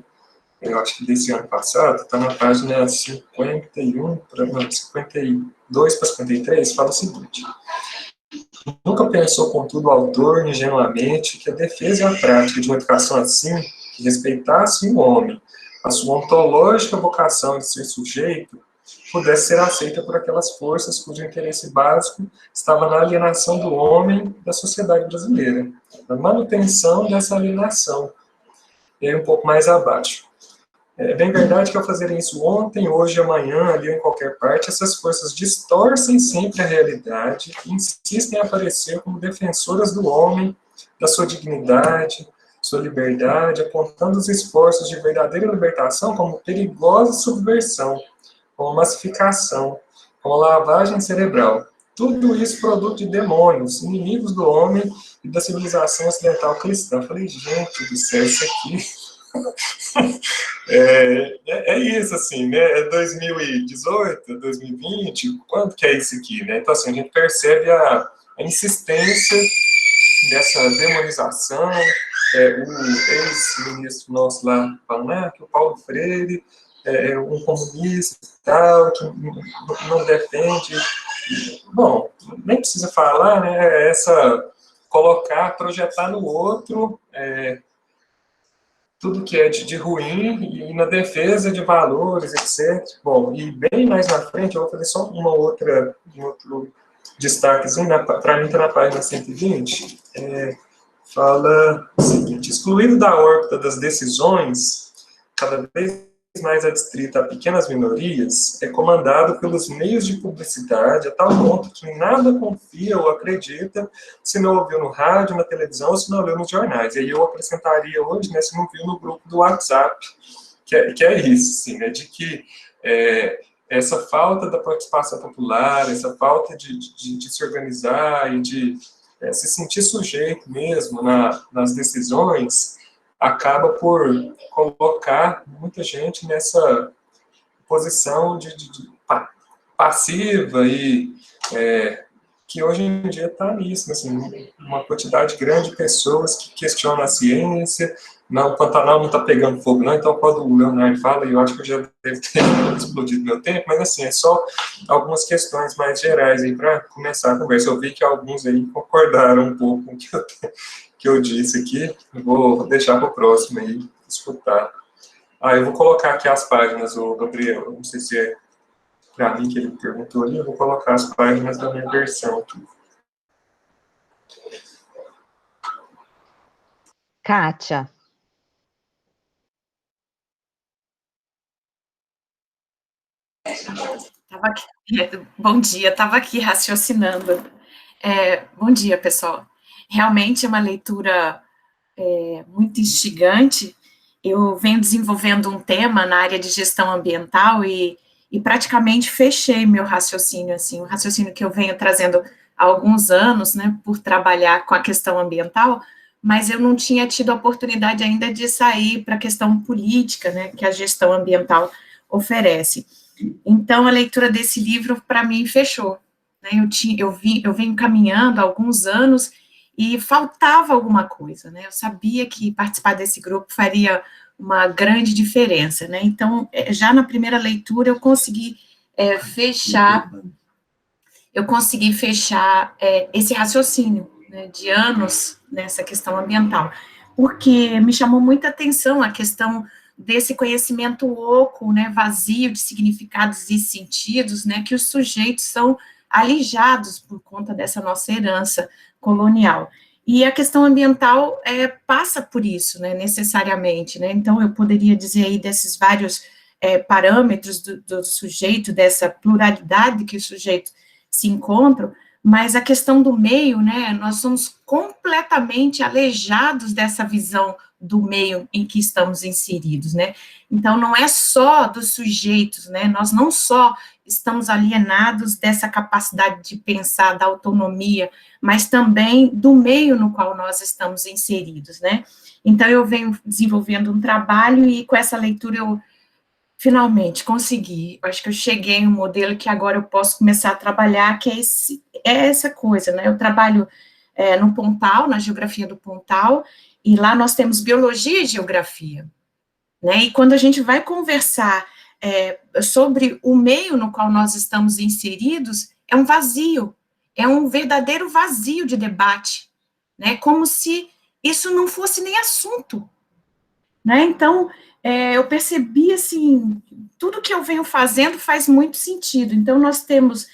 eu acho que desse ano passado, está na página 52 para 53, fala o seguinte: nunca pensou, contudo, o autor, ingenuamente, que a defesa e a prática de uma educação assim, que respeitasse o homem, a sua ontológica vocação de ser sujeito, pudesse ser aceita por aquelas forças cujo interesse básico estava na alienação do homem da sociedade brasileira, na manutenção dessa alienação. E aí um pouco mais abaixo. É bem verdade que ao fazerem isso ontem, hoje, amanhã, ali ou em qualquer parte, essas forças distorcem sempre a realidade e insistem em aparecer como defensoras do homem, da sua dignidade, sua liberdade, apontando os esforços de verdadeira libertação como perigosa subversão, como massificação, como lavagem cerebral. Tudo isso produto de demônios, inimigos do homem e da civilização ocidental cristã. Eu falei, gente do céu, isso aqui... É isso, assim, né? É 2018, 2020, quanto que é isso aqui, né? Então, assim, a gente percebe a insistência dessa demonização. O ex-ministro nosso lá falando que o Paulo Freire é um comunista e tal, que não defende. Bom, nem precisa falar, né? Colocar, projetar no outro tudo que é de ruim e na defesa de valores, etc. Bom, e bem mais na frente, eu vou fazer só um outro destaquezinho, para mim está na página 120, fala o seguinte: excluído da órbita das decisões, cada vez mais adstrita a pequenas minorias, é comandado pelos meios de publicidade a tal ponto que nada confia ou acredita se não ouviu no rádio, na televisão ou se não leu nos jornais. E aí eu acrescentaria hoje, né, se não viu no grupo do WhatsApp, que é isso, assim, né, de que essa falta da participação popular, essa falta de se organizar e de se sentir sujeito mesmo nas decisões, acaba por colocar muita gente nessa posição de passiva e que hoje em dia está nisso, assim, uma quantidade grande de pessoas que questionam a ciência. Não, o Pantanal não está pegando fogo, não, então quando o Leonardo fala, eu acho que eu já deve ter explodido meu tempo, mas assim, é só algumas questões mais gerais aí para começar a conversa. Eu vi que alguns aí concordaram um pouco com o que eu disse aqui, vou deixar para o próximo aí escutar. Eu vou colocar aqui as páginas, o Gabriel, não sei se é para mim que ele perguntou ali, eu vou colocar as páginas da minha versão aqui. Kátia. Bom dia, estava aqui raciocinando. Bom dia, pessoal. Realmente é uma leitura muito instigante. Eu venho desenvolvendo um tema na área de gestão ambiental e praticamente fechei meu raciocínio, assim, um raciocínio que eu venho trazendo há alguns anos, né, por trabalhar com a questão ambiental, mas eu não tinha tido a oportunidade ainda de sair para a questão política, né, que a gestão ambiental oferece. Então, a leitura desse livro, para mim, fechou. Né? Eu venho caminhando há alguns anos e faltava alguma coisa, né? Eu sabia que participar desse grupo faria uma grande diferença, né? Então, já na primeira leitura, eu consegui fechar esse raciocínio, né, de anos nessa questão ambiental, porque me chamou muita atenção a questão desse conhecimento oco, né, vazio de significados e sentidos, né, que os sujeitos são alijados por conta dessa nossa herança colonial. E a questão ambiental passa por isso, né, necessariamente, né, então eu poderia dizer aí desses vários parâmetros do sujeito, dessa pluralidade que o sujeito se encontram, mas a questão do meio, né, nós somos completamente alejados dessa visão do meio em que estamos inseridos, né, então não é só dos sujeitos, né, nós não só estamos alienados dessa capacidade de pensar, da autonomia, mas também do meio no qual nós estamos inseridos, né, então eu venho desenvolvendo um trabalho e com essa leitura eu finalmente consegui, acho que eu cheguei em um modelo que agora eu posso começar a trabalhar, que é essa coisa, né, eu trabalho no Pontal, na geografia do Pontal, e lá nós temos biologia e geografia, né, e quando a gente vai conversar sobre o meio no qual nós estamos inseridos, é um vazio, é um verdadeiro vazio de debate, né, como se isso não fosse nem assunto, né, então, eu percebi, assim, tudo que eu venho fazendo faz muito sentido, então nós temos,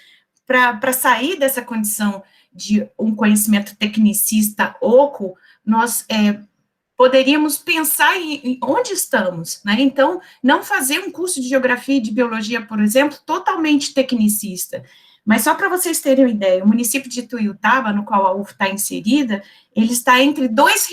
para sair dessa condição de um conhecimento tecnicista oco, nós poderíamos pensar em onde estamos, né, então, não fazer um curso de geografia e de biologia, por exemplo, totalmente tecnicista, mas só para vocês terem uma ideia, o município de Ituiutaba, no qual a UF está inserida, ele está entre dois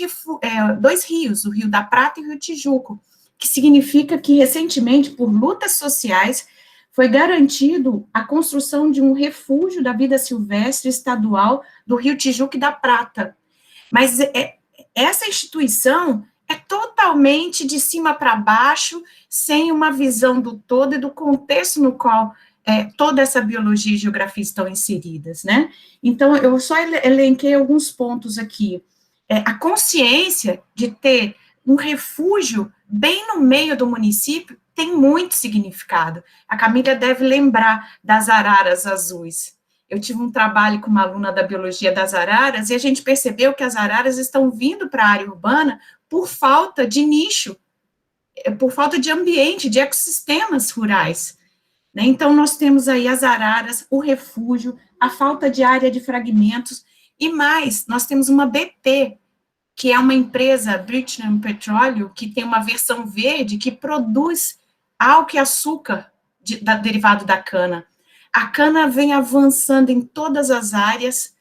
rios, o Rio da Prata e o Rio Tijuco, que significa que, recentemente, por lutas sociais, foi garantido a construção de um refúgio da vida silvestre estadual do Rio Tijuca e da Prata. Mas essa instituição é totalmente de cima para baixo, sem uma visão do todo e do contexto no qual toda essa biologia e geografia estão inseridas, né? Então, eu só elenquei alguns pontos aqui. A consciência de ter um refúgio bem no meio do município tem muito significado. A Camila deve lembrar das araras azuis. Eu tive um trabalho com uma aluna da biologia das araras e a gente percebeu que as araras estão vindo para a área urbana por falta de nicho, por falta de ambiente, de ecossistemas rurais, né? Então, nós temos aí as araras, o refúgio, a falta de área de fragmentos, e mais, nós temos uma BP, que é uma empresa, British Petroleum, que tem uma versão verde que produz álcool e açúcar derivado da cana. A cana vem avançando em todas as áreas,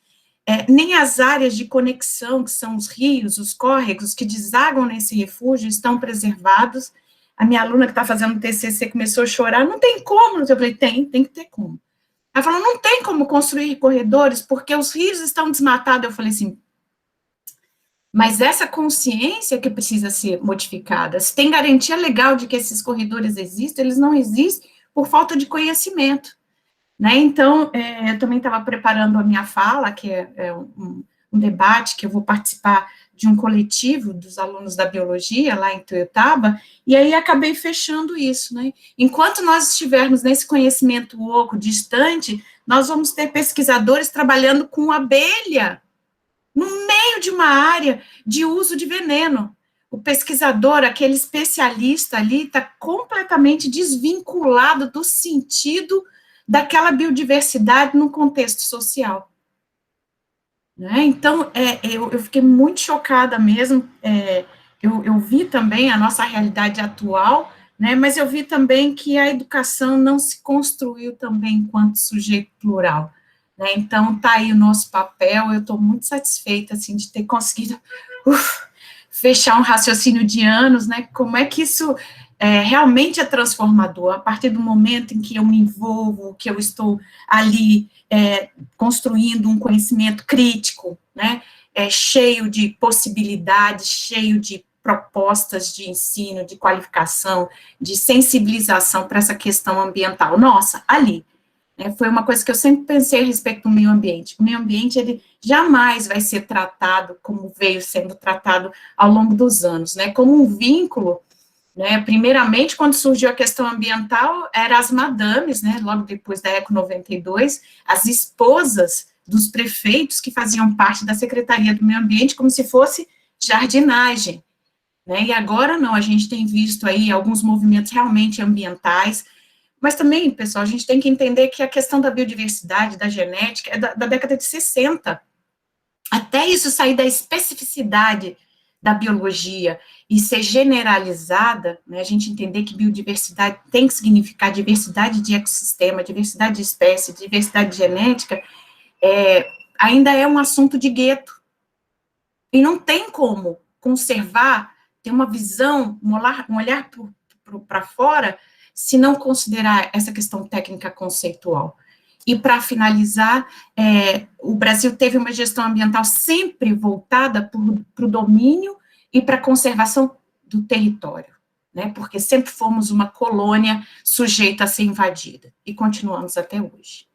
nem as áreas de conexão, que são os rios, os córregos, que desagam nesse refúgio, estão preservados. A minha aluna que está fazendo TCC começou a chorar, não tem como. Eu falei, tem que ter como. Ela falou, não tem como construir corredores, porque os rios estão desmatados. Eu falei assim, mas essa consciência que precisa ser modificada, se tem garantia legal de que esses corredores existem, eles não existem por falta de conhecimento, né? Então, eu também estava preparando a minha fala, que é um debate que eu vou participar de um coletivo dos alunos da biologia, lá em Ituiutaba, e aí acabei fechando isso, né? Enquanto nós estivermos nesse conhecimento oco, distante, nós vamos ter pesquisadores trabalhando com abelha, no meio de uma área de uso de veneno. O pesquisador, aquele especialista ali, está completamente desvinculado do sentido daquela biodiversidade no contexto social. Né? Então, eu fiquei muito chocada mesmo, eu vi também a nossa realidade atual, né, mas eu vi também que a educação não se construiu também enquanto sujeito plural. Né? Então, está aí o nosso papel, eu estou muito satisfeita, assim, de ter conseguido fechar um raciocínio de anos, né, como é que isso realmente é transformador, a partir do momento em que eu me envolvo, que eu estou ali construindo um conhecimento crítico, né, cheio de possibilidades, cheio de propostas de ensino, de qualificação, de sensibilização para essa questão ambiental. Nossa, ali, Foi uma coisa que eu sempre pensei a respeito do meio ambiente. O meio ambiente, ele jamais vai ser tratado como veio sendo tratado ao longo dos anos, né? Como um vínculo, né? Primeiramente, quando surgiu a questão ambiental, eram as madames, né? Logo depois da Eco 92, as esposas dos prefeitos que faziam parte da Secretaria do Meio Ambiente, como se fosse jardinagem, né? E agora não, a gente tem visto aí alguns movimentos realmente ambientais. Mas também, pessoal, a gente tem que entender que a questão da biodiversidade, da genética, é da década de 60. Até isso sair da especificidade da biologia e ser generalizada, né, a gente entender que biodiversidade tem que significar diversidade de ecossistema, diversidade de espécie, diversidade genética, ainda é um assunto de gueto. E não tem como conservar, ter uma visão, um olhar para fora, se não considerar essa questão técnica conceitual. E, para finalizar, o Brasil teve uma gestão ambiental sempre voltada para o domínio e para a conservação do território, né? Porque sempre fomos uma colônia sujeita a ser invadida, e continuamos até hoje.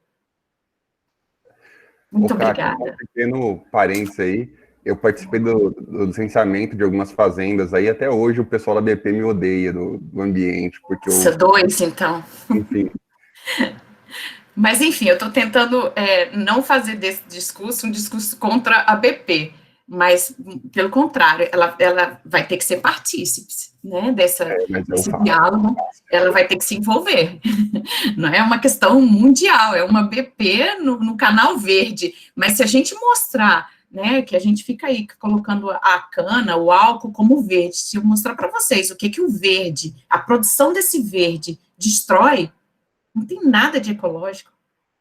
Muito obrigada. Um pequeno parênteses aí, eu participei do licenciamento de algumas fazendas aí, até hoje o pessoal da BP me odeia do ambiente, porque eu... dois, então. Enfim. Mas, enfim, eu estou tentando não fazer desse discurso um discurso contra a BP, mas, pelo contrário, ela vai ter que ser partícipe, né, desse diálogo, ela vai ter que se envolver. Não é uma questão mundial, é uma BP no canal verde, mas se a gente mostrar, né, que a gente fica aí colocando a cana, o álcool como verde, se eu mostrar para vocês o que o verde, a produção desse verde destrói, não tem nada de ecológico,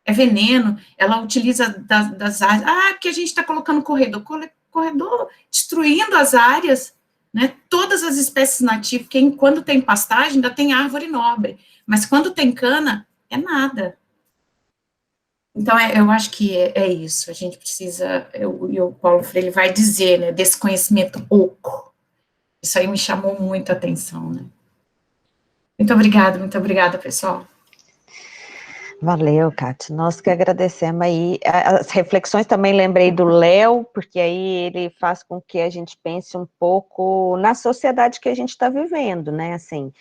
é veneno, ela utiliza das áreas, porque a gente está colocando corredor destruindo as áreas, né, todas as espécies nativas, que quando tem pastagem ainda tem árvore nobre, mas quando tem cana, é nada. Então, eu acho que é isso, a gente precisa, e o Paulo Freire vai dizer, né, desse conhecimento oco, isso aí me chamou muito a atenção, né. Muito obrigada, pessoal. Valeu, Kátia, nós que agradecemos aí, as reflexões também lembrei do Léo, porque aí ele faz com que a gente pense um pouco na sociedade que a gente está vivendo, né, assim,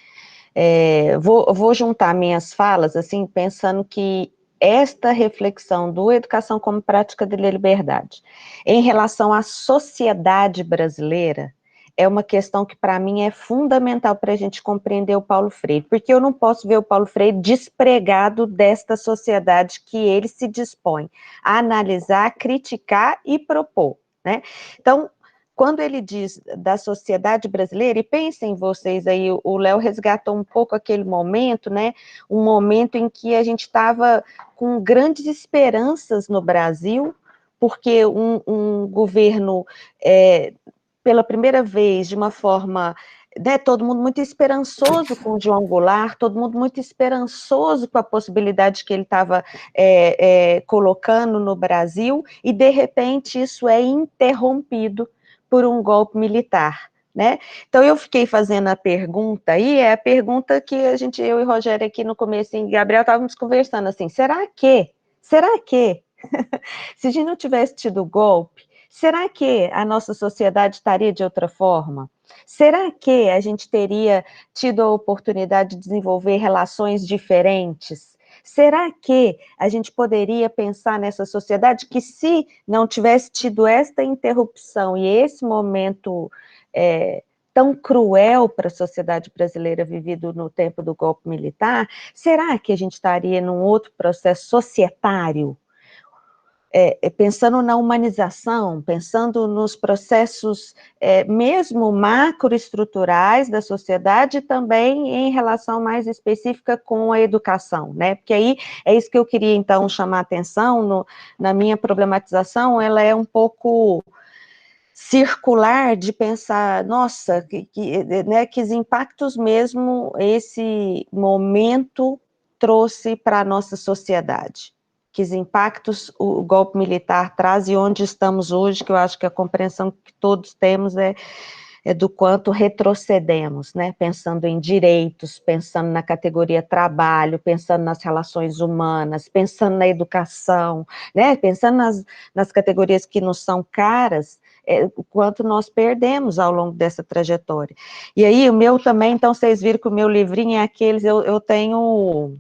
vou juntar minhas falas, assim, pensando que esta reflexão do Educação como Prática de Liberdade, em relação à sociedade brasileira, é uma questão que, para mim, é fundamental para a gente compreender o Paulo Freire, porque eu não posso ver o Paulo Freire despregado desta sociedade que ele se dispõe a analisar, criticar e propor, né? Então, quando ele diz da sociedade brasileira, e pensem vocês aí, o Léo resgatou um pouco aquele momento, né? Um momento em que a gente estava com grandes esperanças no Brasil, porque um governo... pela primeira vez, de uma forma, né, todo mundo muito esperançoso com o João Goulart, todo mundo muito esperançoso com a possibilidade que ele estava colocando no Brasil, e de repente isso é interrompido por um golpe militar, né? Então eu fiquei fazendo a pergunta aí, é a pergunta que eu e Rogério aqui no começo, e Gabriel estávamos conversando assim, será que, se a gente não tivesse tido o golpe, será que a nossa sociedade estaria de outra forma? Será que a gente teria tido a oportunidade de desenvolver relações diferentes? Será que a gente poderia pensar nessa sociedade que, se não tivesse tido esta interrupção e esse momento tão cruel para a sociedade brasileira vivido no tempo do golpe militar, será que a gente estaria num outro processo societário? Pensando na humanização, pensando nos processos mesmo macroestruturais da sociedade, também em relação mais específica com a educação, né? Porque aí é isso que eu queria, então, chamar a atenção, na minha problematização, ela é um pouco circular de pensar, nossa, que impactos mesmo esse momento trouxe para a nossa sociedade. Que impactos o golpe militar traz e onde estamos hoje, que eu acho que a compreensão que todos temos é do quanto retrocedemos, né? Pensando em direitos, pensando na categoria trabalho, pensando nas relações humanas, pensando na educação, né? Pensando nas categorias que nos são caras, o quanto nós perdemos ao longo dessa trajetória. E aí, o meu também, então, vocês viram que o meu livrinho é aqueles, eu tenho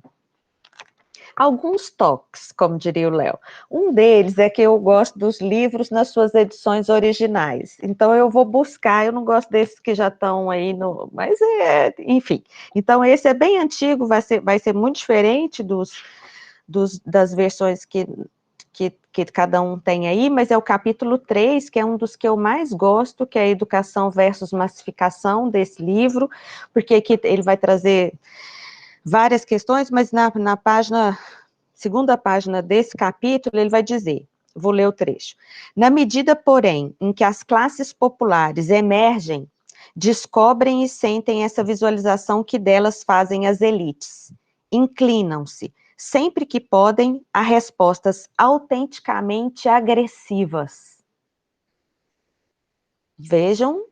alguns toques, como diria o Léo. Um deles é que eu gosto dos livros nas suas edições originais. Então, eu vou buscar, eu não gosto desses que já estão aí, mas enfim. Então, esse é bem antigo, vai ser muito diferente das versões que cada um tem aí, mas é o capítulo 3, que é um dos que eu mais gosto, que é a educação versus massificação desse livro, porque aqui ele vai trazer várias questões, mas na segunda página desse capítulo, ele vai dizer, vou ler o trecho: na medida, porém, em que as classes populares emergem, descobrem e sentem essa visualização que delas fazem as elites, inclinam-se, sempre que podem, a respostas autenticamente agressivas. Vejam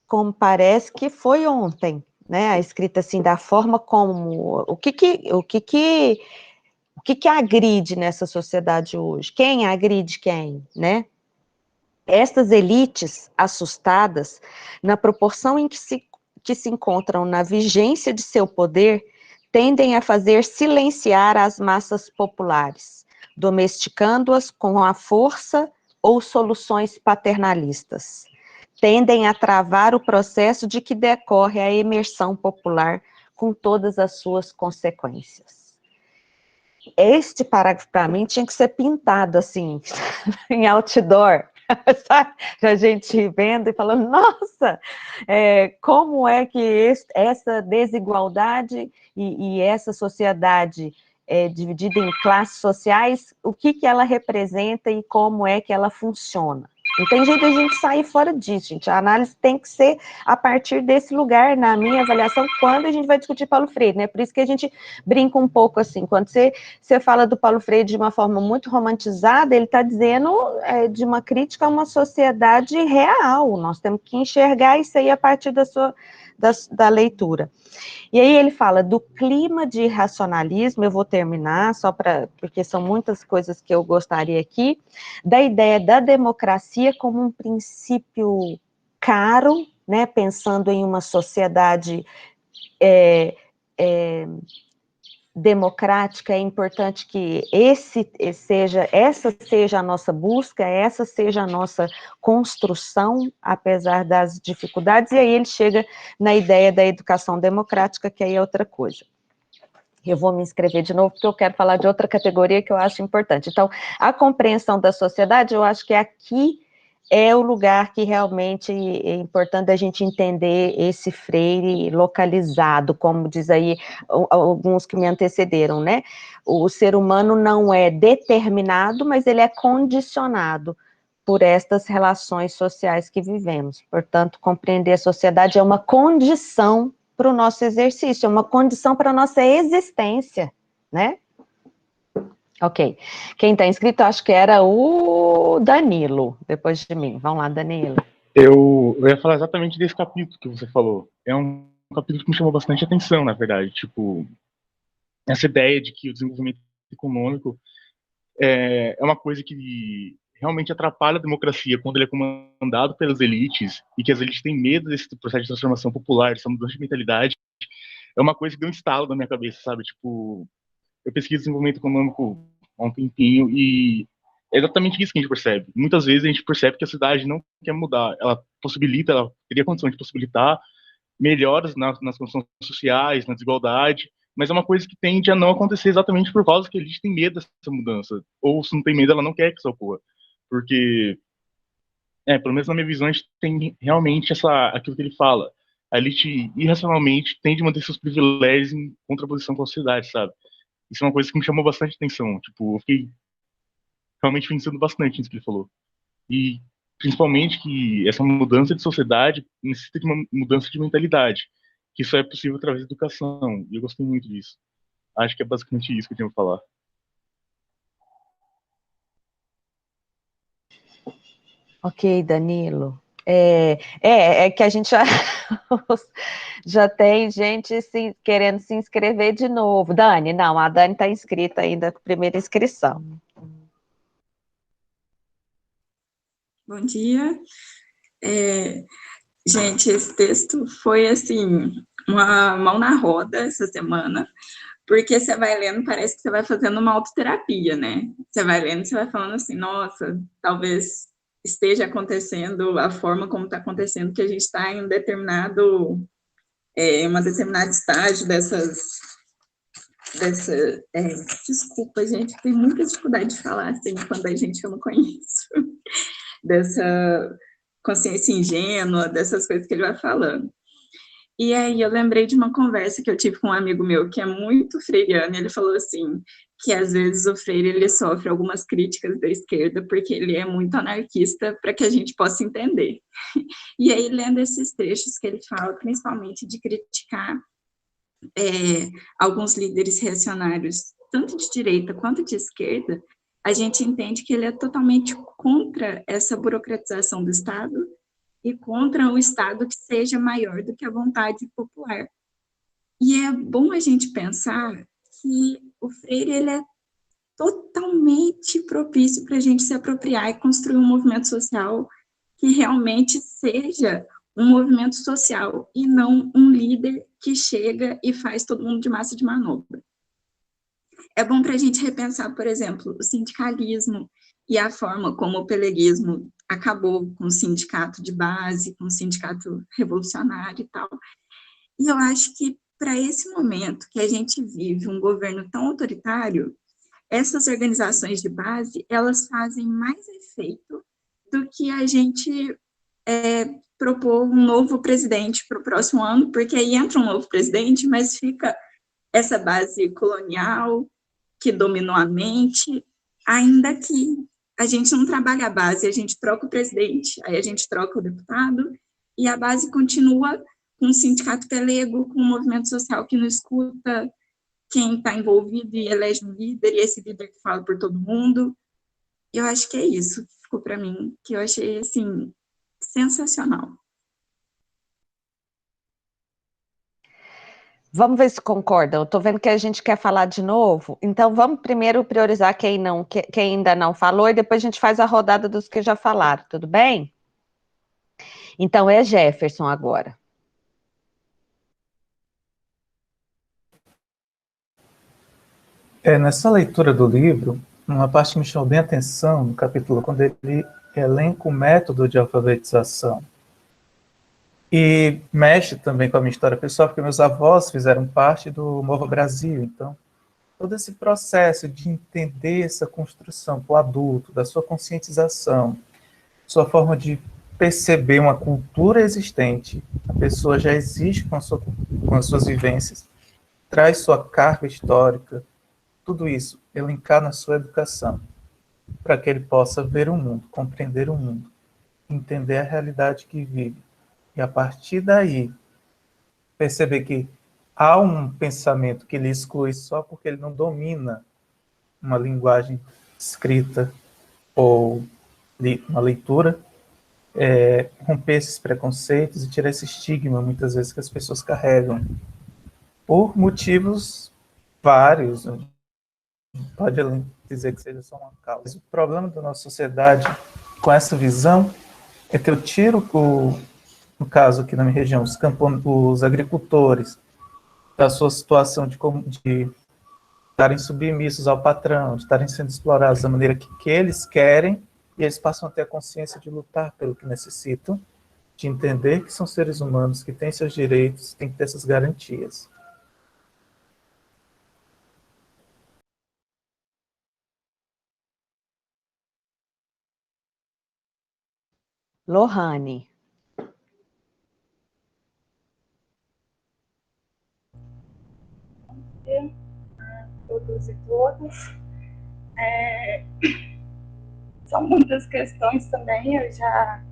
como parece que foi ontem, né? A escrita assim, da forma como, o que agride nessa sociedade hoje? Quem agride quem, né? Estas elites assustadas, na proporção em que se encontram na vigência de seu poder, tendem a fazer silenciar as massas populares, domesticando-as com a força ou soluções paternalistas. Tendem a travar o processo de que decorre a emersão popular com todas as suas consequências. Este parágrafo, para mim, tinha que ser pintado, assim, em outdoor, sabe? A gente vendo e falando, nossa, como é que essa desigualdade e essa sociedade dividida em classes sociais, o que ela representa e como é que ela funciona. Não tem jeito de a gente sair fora disso, gente. A análise tem que ser a partir desse lugar, na minha avaliação, quando a gente vai discutir Paulo Freire, né? Por isso que a gente brinca um pouco assim, quando você fala do Paulo Freire de uma forma muito romantizada, ele está dizendo de uma crítica a uma sociedade real. Nós temos que enxergar isso aí a partir da leitura. E aí ele fala do clima de racionalismo, eu vou terminar, porque são muitas coisas que eu gostaria aqui, da ideia da democracia como um princípio caro, né, pensando em uma sociedade democrática, é importante que essa seja a nossa busca, essa seja a nossa construção, apesar das dificuldades, e aí ele chega na ideia da educação democrática, que aí é outra coisa. Eu vou me inscrever de novo, porque eu quero falar de outra categoria que eu acho importante. Então, a compreensão da sociedade, eu acho que aqui é o lugar que realmente é importante a gente entender esse Freire localizado, como diz aí alguns que me antecederam, né? O ser humano não é determinado, mas ele é condicionado por estas relações sociais que vivemos. Portanto, compreender a sociedade é uma condição para o nosso exercício, é uma condição para a nossa existência, né? Ok. Quem está inscrito, acho que era o Danilo, depois de mim. Vamos lá, Danilo. Eu ia falar exatamente desse capítulo que você falou. É um capítulo que me chamou bastante atenção, na verdade. Tipo, essa ideia de que o desenvolvimento econômico é uma coisa que realmente atrapalha a democracia quando ele é comandado pelas elites e que as elites têm medo desse processo de transformação popular, dessa mudança de mentalidade. É uma coisa que deu um estalo na minha cabeça, sabe? Tipo, eu pesquiso desenvolvimento econômico há um tempinho e é exatamente isso que a gente percebe. Muitas vezes a gente percebe que a cidade não quer mudar. Ela teria condição de possibilitar melhoras nas condições sociais, na desigualdade, mas é uma coisa que tende a não acontecer exatamente por causa que a elite tem medo dessa mudança. Ou se não tem medo, ela não quer que isso ocorra. Porque, pelo menos na minha visão, a gente tem realmente aquilo que ele fala. A elite, irracionalmente, tende a manter seus privilégios em contraposição com a sociedade, sabe? Isso é uma coisa que me chamou bastante atenção. Tipo, eu fiquei realmente pensando bastante nisso que ele falou. E, principalmente, que essa mudança de sociedade necessita de uma mudança de mentalidade, que só é possível através da educação. E eu gostei muito disso. Acho que é basicamente isso que eu tinha pra falar. Ok, Danilo. É que a gente já tem gente querendo se inscrever de novo. Dani, não, a Dani está inscrita ainda com a primeira inscrição. Bom dia. Gente, esse texto foi, assim, uma mão na roda essa semana, porque você vai lendo, parece que você vai fazendo uma autoterapia, né? Você vai lendo, você vai falando assim, nossa, talvez esteja acontecendo a forma como está acontecendo, que a gente está em uma determinada estágio desculpa, gente, tem muita dificuldade de falar assim, quando a gente eu não conheço, dessa consciência ingênua, dessas coisas que ele vai falando. E aí eu lembrei de uma conversa que eu tive com um amigo meu que é muito freiriano, e ele falou assim, que às vezes o Freire ele sofre algumas críticas da esquerda porque ele é muito anarquista para que a gente possa entender. E aí, lendo esses trechos que ele fala, principalmente de criticar alguns líderes reacionários, tanto de direita quanto de esquerda, a gente entende que ele é totalmente contra essa burocratização do Estado e contra o Estado que seja maior do que a vontade popular. E é bom a gente pensar que o Freire ele é totalmente propício para a gente se apropriar e construir um movimento social que realmente seja um movimento social e não um líder que chega e faz todo mundo de massa de manobra. É bom para a gente repensar, por exemplo, o sindicalismo e a forma como o peleguismo acabou com o sindicato de base, com o sindicato revolucionário e tal. E eu acho que para esse momento que a gente vive um governo tão autoritário, essas organizações de base, elas fazem mais efeito do que a gente propor um novo presidente para o próximo ano, porque aí entra um novo presidente, mas fica essa base colonial que dominou a mente, ainda que a gente não trabalha a base, a gente troca o presidente, aí a gente troca o deputado, e a base continua com um sindicato pelego, com um movimento social que não escuta quem está envolvido e elege um líder, e esse líder que fala por todo mundo. Eu acho que é isso que ficou para mim, que eu achei, assim, sensacional. Vamos ver se concordam. Estou vendo que a gente quer falar de novo. Então, vamos primeiro priorizar quem ainda não falou e depois a gente faz a rodada dos que já falaram, tudo bem? Então, é Jefferson agora. Nessa leitura do livro, uma parte que me chamou bem a atenção, no capítulo, quando ele elenca o método de alfabetização. E mexe também com a minha história pessoal, porque meus avós fizeram parte do Mova Brasil. Então, todo esse processo de entender essa construção para o adulto, da sua conscientização, sua forma de perceber uma cultura existente, a pessoa já existe com as suas vivências, traz sua carga histórica, tudo isso, elencar na sua educação, para que ele possa ver o mundo, compreender o mundo, entender a realidade que vive. E a partir daí, perceber que há um pensamento que ele exclui só porque ele não domina uma linguagem escrita ou uma leitura, romper esses preconceitos e tirar esse estigma, muitas vezes, que as pessoas carregam, por motivos vários. Pode dizer que seja só uma causa. O problema da nossa sociedade com essa visão é que eu tiro, no caso aqui na minha região, os agricultores da sua situação de estarem submissos ao patrão, de estarem sendo explorados da maneira que eles querem, e eles passam a ter a consciência de lutar pelo que necessitam, de entender que são seres humanos, que têm seus direitos, têm que ter essas garantias. Lohane. Todos e todas. São muitas questões também, eu já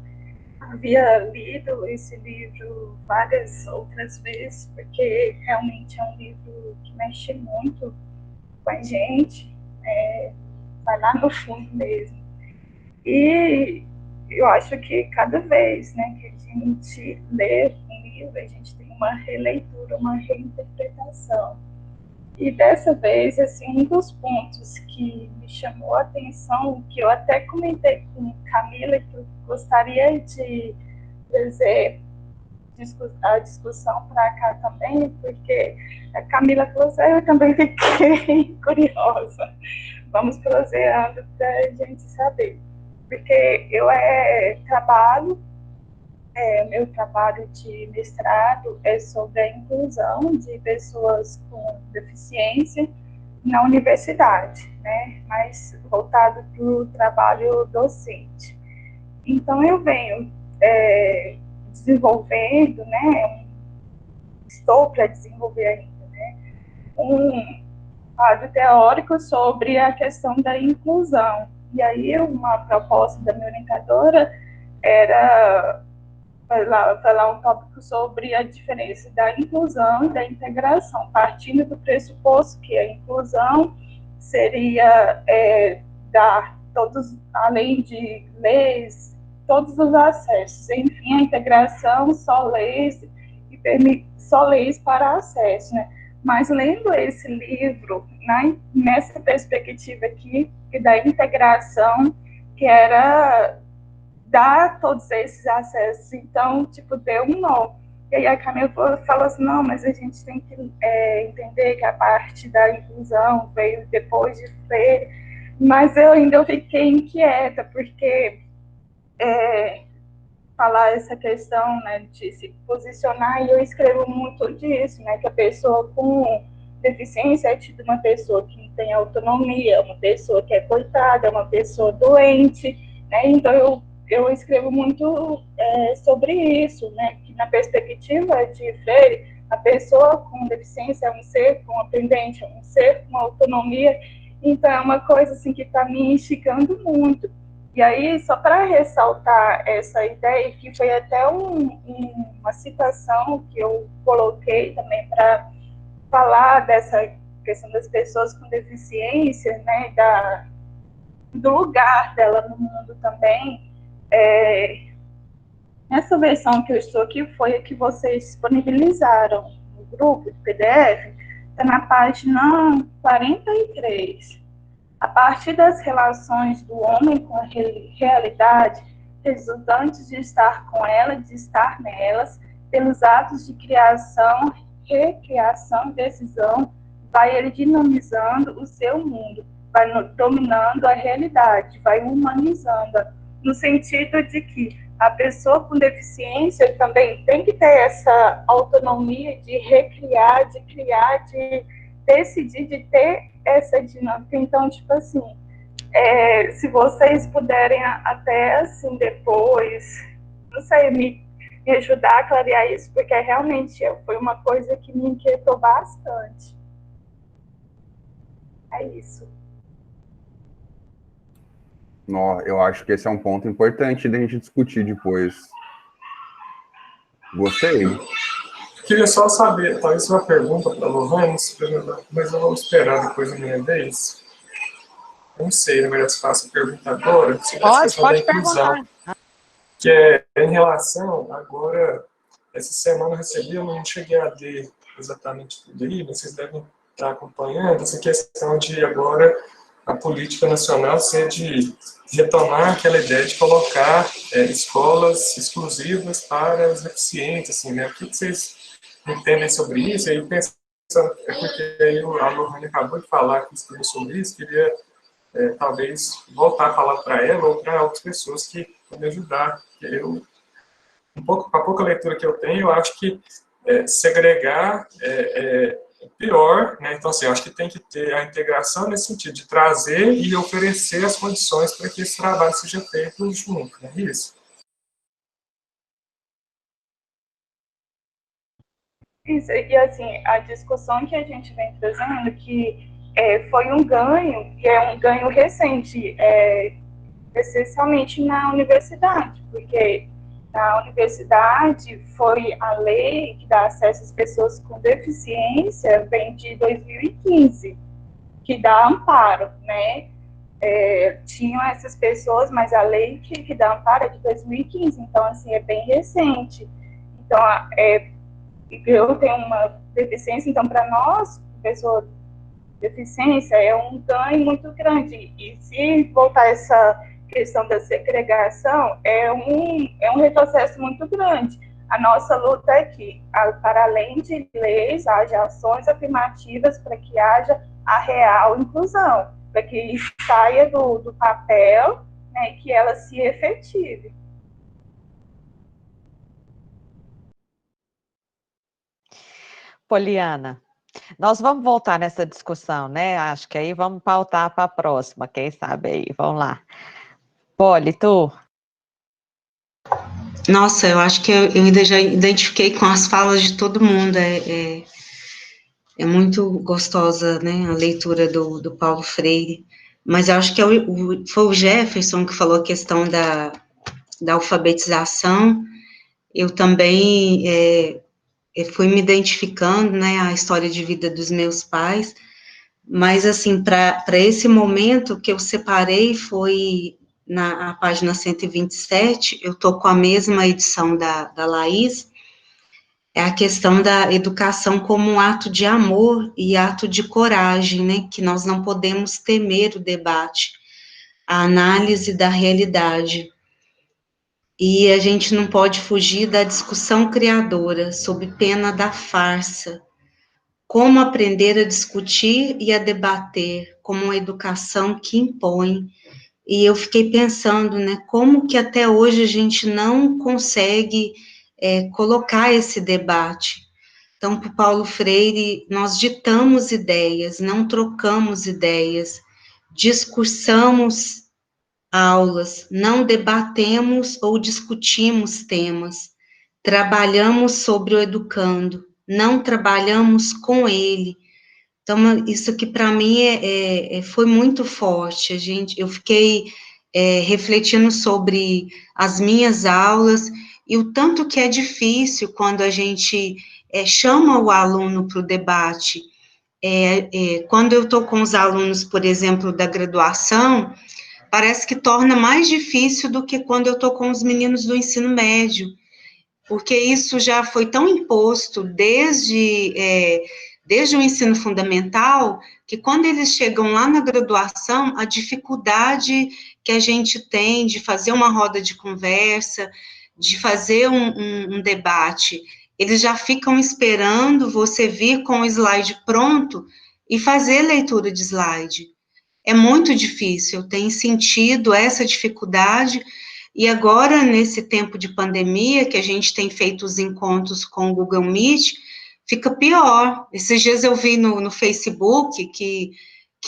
havia lido esse livro várias outras vezes, porque realmente é um livro que mexe muito com a gente, vai lá no fundo mesmo. E eu acho que cada vez, né, que a gente lê um livro, a gente tem uma releitura, uma reinterpretação. E dessa vez, assim, um dos pontos que me chamou a atenção, que eu até comentei com Camila, que eu gostaria de trazer a discussão para cá também, porque a Camila Closeiro, eu também fiquei curiosa. Vamos proseando para a gente saber. Porque eu trabalho, meu trabalho de mestrado é sobre a inclusão de pessoas com deficiência na universidade, né? Mais voltado para o trabalho docente. Então, eu venho desenvolvendo, né? Estou para desenvolver ainda, né? Um quadro teórico sobre a questão da inclusão. E aí, uma proposta da minha orientadora era falar um tópico sobre a diferença da inclusão e da integração, partindo do pressuposto que a inclusão seria dar todos, além de leis, todos os acessos. Enfim, a integração, só leis para acesso, né? Mas lendo esse livro, nessa perspectiva aqui, da integração, que era dar todos esses acessos, então, tipo, deu um nó. E aí a Camila falou assim, não, mas a gente tem que entender que a parte da inclusão veio depois de Freire, mas eu fiquei inquieta, porque falar essa questão, né, de se posicionar, e eu escrevo muito disso, né, que a pessoa com deficiência é tida uma pessoa que não tem autonomia, uma pessoa que é coitada, uma pessoa doente, né, então eu escrevo muito sobre isso, né, que na perspectiva de Freire, a pessoa com deficiência é um ser com pendente, é um ser com autonomia, então é uma coisa assim que está me instigando muito. E aí, só para ressaltar essa ideia, que foi até uma citação que eu coloquei também para falar dessa questão das pessoas com deficiência, né, do lugar dela no mundo também. Essa versão que eu estou aqui foi a que vocês disponibilizaram no grupo do PDF, está na página 43. A partir das relações do homem com a realidade, resultantes de estar com ela, de estar nelas, pelos atos de criação, recriação e decisão, vai ele dinamizando o seu mundo, vai dominando a realidade, vai humanizando-a, no sentido de que a pessoa com deficiência também tem que ter essa autonomia de recriar, de criar, de decidir, de ter essa dinâmica. Então, tipo assim, se vocês puderem até, assim, depois, não sei, me ajudar a clarear isso, porque realmente foi uma coisa que me inquietou bastante. É isso. Não, eu acho que esse é um ponto importante da gente discutir depois. Gostei. Queria só saber, talvez uma pergunta para a Lohane, mas eu vou esperar depois da minha vez. Não sei, na verdade, se faço a pergunta agora. Pode perguntar. Que é em relação, agora, essa semana eu recebi, eu não cheguei a ler exatamente tudo aí, mas vocês devem estar acompanhando essa questão de agora a política nacional ser de retomar aquela ideia de colocar escolas exclusivas para os deficientes, assim, né? O que vocês entendem sobre isso? E aí, pensando, porque aí a Lohane acabou de falar que escreveu sobre isso, queria talvez voltar a falar para ela ou para outras pessoas que podem ajudar. Eu, com a pouca leitura que eu tenho, eu acho que segregar é pior, né? Então, assim, eu acho que tem que ter a integração nesse sentido, de trazer e oferecer as condições para que esse trabalho seja feito junto, não é isso? Isso, e assim, a discussão que a gente vem trazendo, que foi um ganho, que é um ganho recente, essencialmente na universidade, porque na universidade foi a lei que dá acesso às pessoas com deficiência, vem de 2015, que dá amparo, né? tinham essas pessoas, mas a lei que dá amparo é de 2015, então, assim, é bem recente. Então, eu tenho uma deficiência, então, para nós, pessoa com deficiência, é um ganho muito grande. E se voltar essa questão da segregação, é um retrocesso muito grande. A nossa luta é que, para além de leis, haja ações afirmativas para que haja a real inclusão, para que saia do papel, né, e que ela se efetive. Poliana, nós vamos voltar nessa discussão, né? Acho que aí vamos pautar para a próxima, quem sabe aí. Vamos lá. Poli, tu? Nossa, eu acho que eu ainda já identifiquei com as falas de todo mundo. É muito gostosa, né, a leitura do Paulo Freire. Mas eu acho que foi o Jefferson que falou a questão da alfabetização. Eu também fui me identificando, né, a história de vida dos meus pais. Mas, assim, para esse momento que eu separei foi na página 127, eu estou com a mesma edição da Laís, é a questão da educação como um ato de amor e ato de coragem, né, que nós não podemos temer o debate, a análise da realidade. E a gente não pode fugir da discussão criadora, sob pena da farsa. Como aprender a discutir e a debater como uma educação que impõe. E eu fiquei pensando, né, como que até hoje a gente não consegue colocar esse debate. Então, para o Paulo Freire, nós ditamos ideias, não trocamos ideias, discursamos aulas, não debatemos ou discutimos temas, trabalhamos sobre o educando, não trabalhamos com ele. Então, isso aqui para mim foi muito forte. Eu fiquei refletindo sobre as minhas aulas e o tanto que é difícil quando a gente chama o aluno para o debate. Quando eu estou com os alunos, por exemplo, da graduação, parece que torna mais difícil do que quando eu estou com os meninos do ensino médio, porque isso já foi tão imposto desde o ensino fundamental, que quando eles chegam lá na graduação, a dificuldade que a gente tem de fazer uma roda de conversa, de fazer um debate, eles já ficam esperando você vir com o slide pronto e fazer leitura de slide. É muito difícil, eu tenho sentido essa dificuldade, e agora, nesse tempo de pandemia, que a gente tem feito os encontros com o Google Meet, fica pior. Esses dias eu vi no Facebook que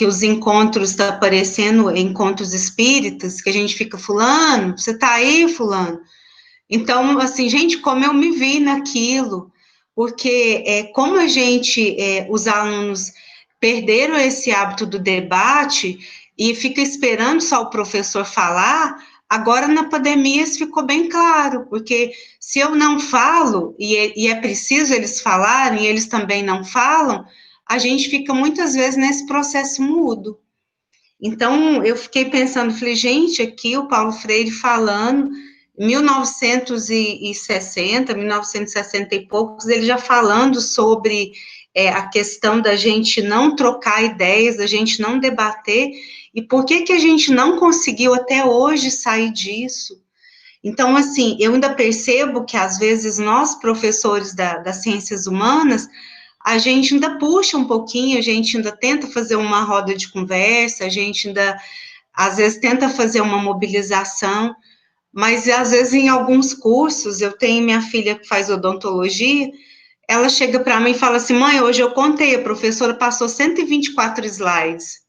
os encontros estão aparecendo, encontros espíritas, que a gente fica, fulano, você está aí, fulano? Então, assim, gente, como eu me vi naquilo, porque como a gente, os alunos perderam esse hábito do debate e fica esperando só o professor falar, agora na pandemia isso ficou bem claro, porque se eu não falo, e é preciso eles falarem, e eles também não falam, a gente fica muitas vezes nesse processo mudo. Então, eu fiquei pensando, falei, gente, aqui o Paulo Freire falando, 1960, 1960 e poucos, ele já falando sobre a questão da gente não trocar ideias, da gente não debater, e por que a gente não conseguiu até hoje sair disso? Então, assim, eu ainda percebo que, às vezes, nós, professores das ciências humanas, a gente ainda puxa um pouquinho, a gente ainda tenta fazer uma roda de conversa, a gente ainda, às vezes, tenta fazer uma mobilização, mas, às vezes, em alguns cursos, eu tenho minha filha que faz odontologia, ela chega para mim e fala assim, mãe, hoje eu contei, a professora passou 124 slides.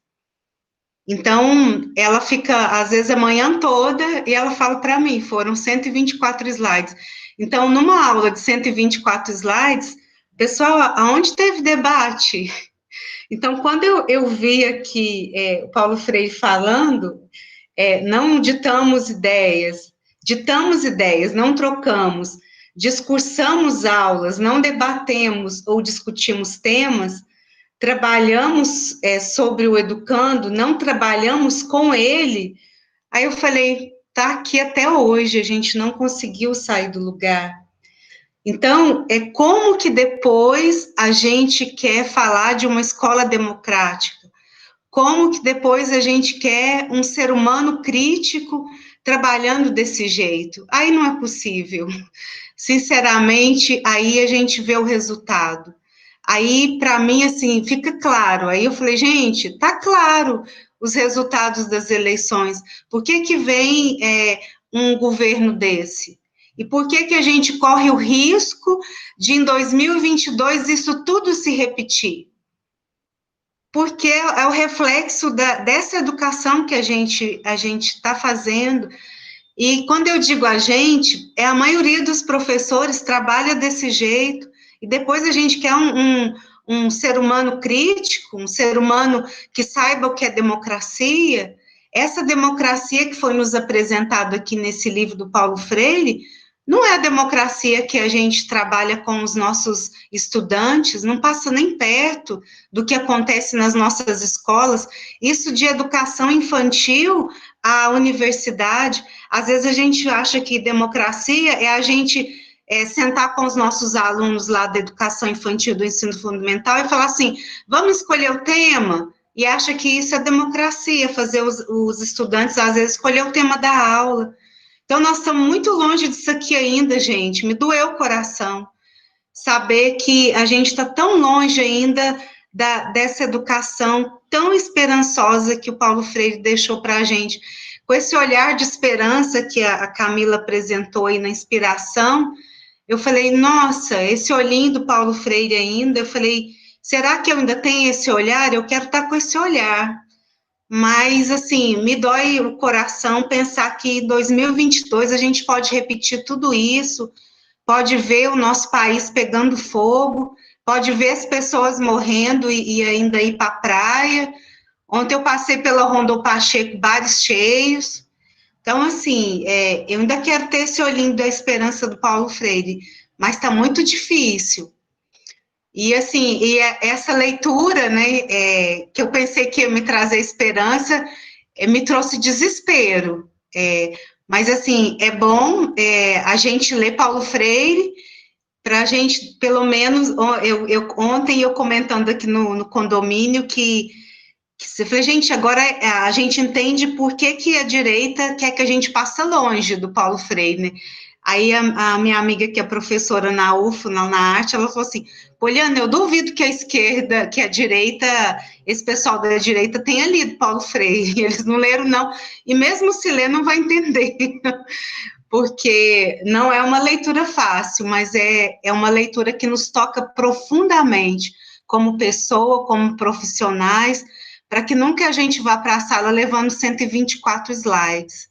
Então, ela fica, às vezes, a manhã toda, e ela fala para mim, foram 124 slides. Então, numa aula de 124 slides, pessoal, aonde teve debate? Então, quando eu vi aqui o Paulo Freire falando, não ditamos ideias, não trocamos, discursamos aulas, não debatemos ou discutimos temas, trabalhamos sobre o educando, não trabalhamos com ele. Aí eu falei, tá aqui até hoje, a gente não conseguiu sair do lugar. Então, como que depois a gente quer falar de uma escola democrática? Como que depois a gente quer um ser humano crítico trabalhando desse jeito? Aí não é possível. Sinceramente, aí a gente vê o resultado. Aí, para mim, assim, fica claro. Aí eu falei, gente, tá claro os resultados das eleições. Por que que vem um governo desse? E por que que a gente corre o risco de, em 2022, isso tudo se repetir? Porque é o reflexo dessa educação que a gente está fazendo. E quando eu digo a gente, a maioria dos professores trabalha desse jeito, e depois a gente quer um ser humano crítico, um ser humano que saiba o que é democracia. Essa democracia que foi nos apresentado aqui nesse livro do Paulo Freire, não é a democracia que a gente trabalha com os nossos estudantes, não passa nem perto do que acontece nas nossas escolas. Isso de educação infantil à universidade. Às vezes a gente acha que democracia é a gente sentar com os nossos alunos lá da educação infantil, do ensino fundamental, e falar assim, vamos escolher o tema, e acha que isso é democracia, fazer os estudantes, às vezes, escolher o tema da aula. Então, nós estamos muito longe disso aqui ainda, gente, me doeu o coração, saber que a gente está tão longe ainda dessa educação tão esperançosa que o Paulo Freire deixou para a gente. Com esse olhar de esperança que a Camila apresentou aí na inspiração, eu falei, nossa, esse olhinho do Paulo Freire ainda, eu falei, será que eu ainda tenho esse olhar? Eu quero estar com esse olhar. Mas, assim, me dói o coração pensar que em 2022 a gente pode repetir tudo isso, pode ver o nosso país pegando fogo, pode ver as pessoas morrendo e ainda ir para a praia. Ontem eu passei pela Rondô Pacheco, bares cheios. Então, assim, eu ainda quero ter esse olhinho da esperança do Paulo Freire, mas está muito difícil. E, assim, essa leitura, né, que eu pensei que ia me trazer esperança, me trouxe desespero. Mas, assim, é bom a gente ler Paulo Freire, para a gente, pelo menos, ontem eu comentando aqui no condomínio que você falou, gente, agora a gente entende por que a direita quer que a gente passe longe do Paulo Freire, né? Aí a minha amiga, que é professora na UFO, na arte, ela falou assim, Poliana, eu duvido que a esquerda, que a direita, esse pessoal da direita tenha lido Paulo Freire, eles não leram, não, e mesmo se ler, não vai entender, porque não é uma leitura fácil, mas é uma leitura que nos toca profundamente, como pessoa, como profissionais, para que nunca a gente vá para a sala levando 124 slides,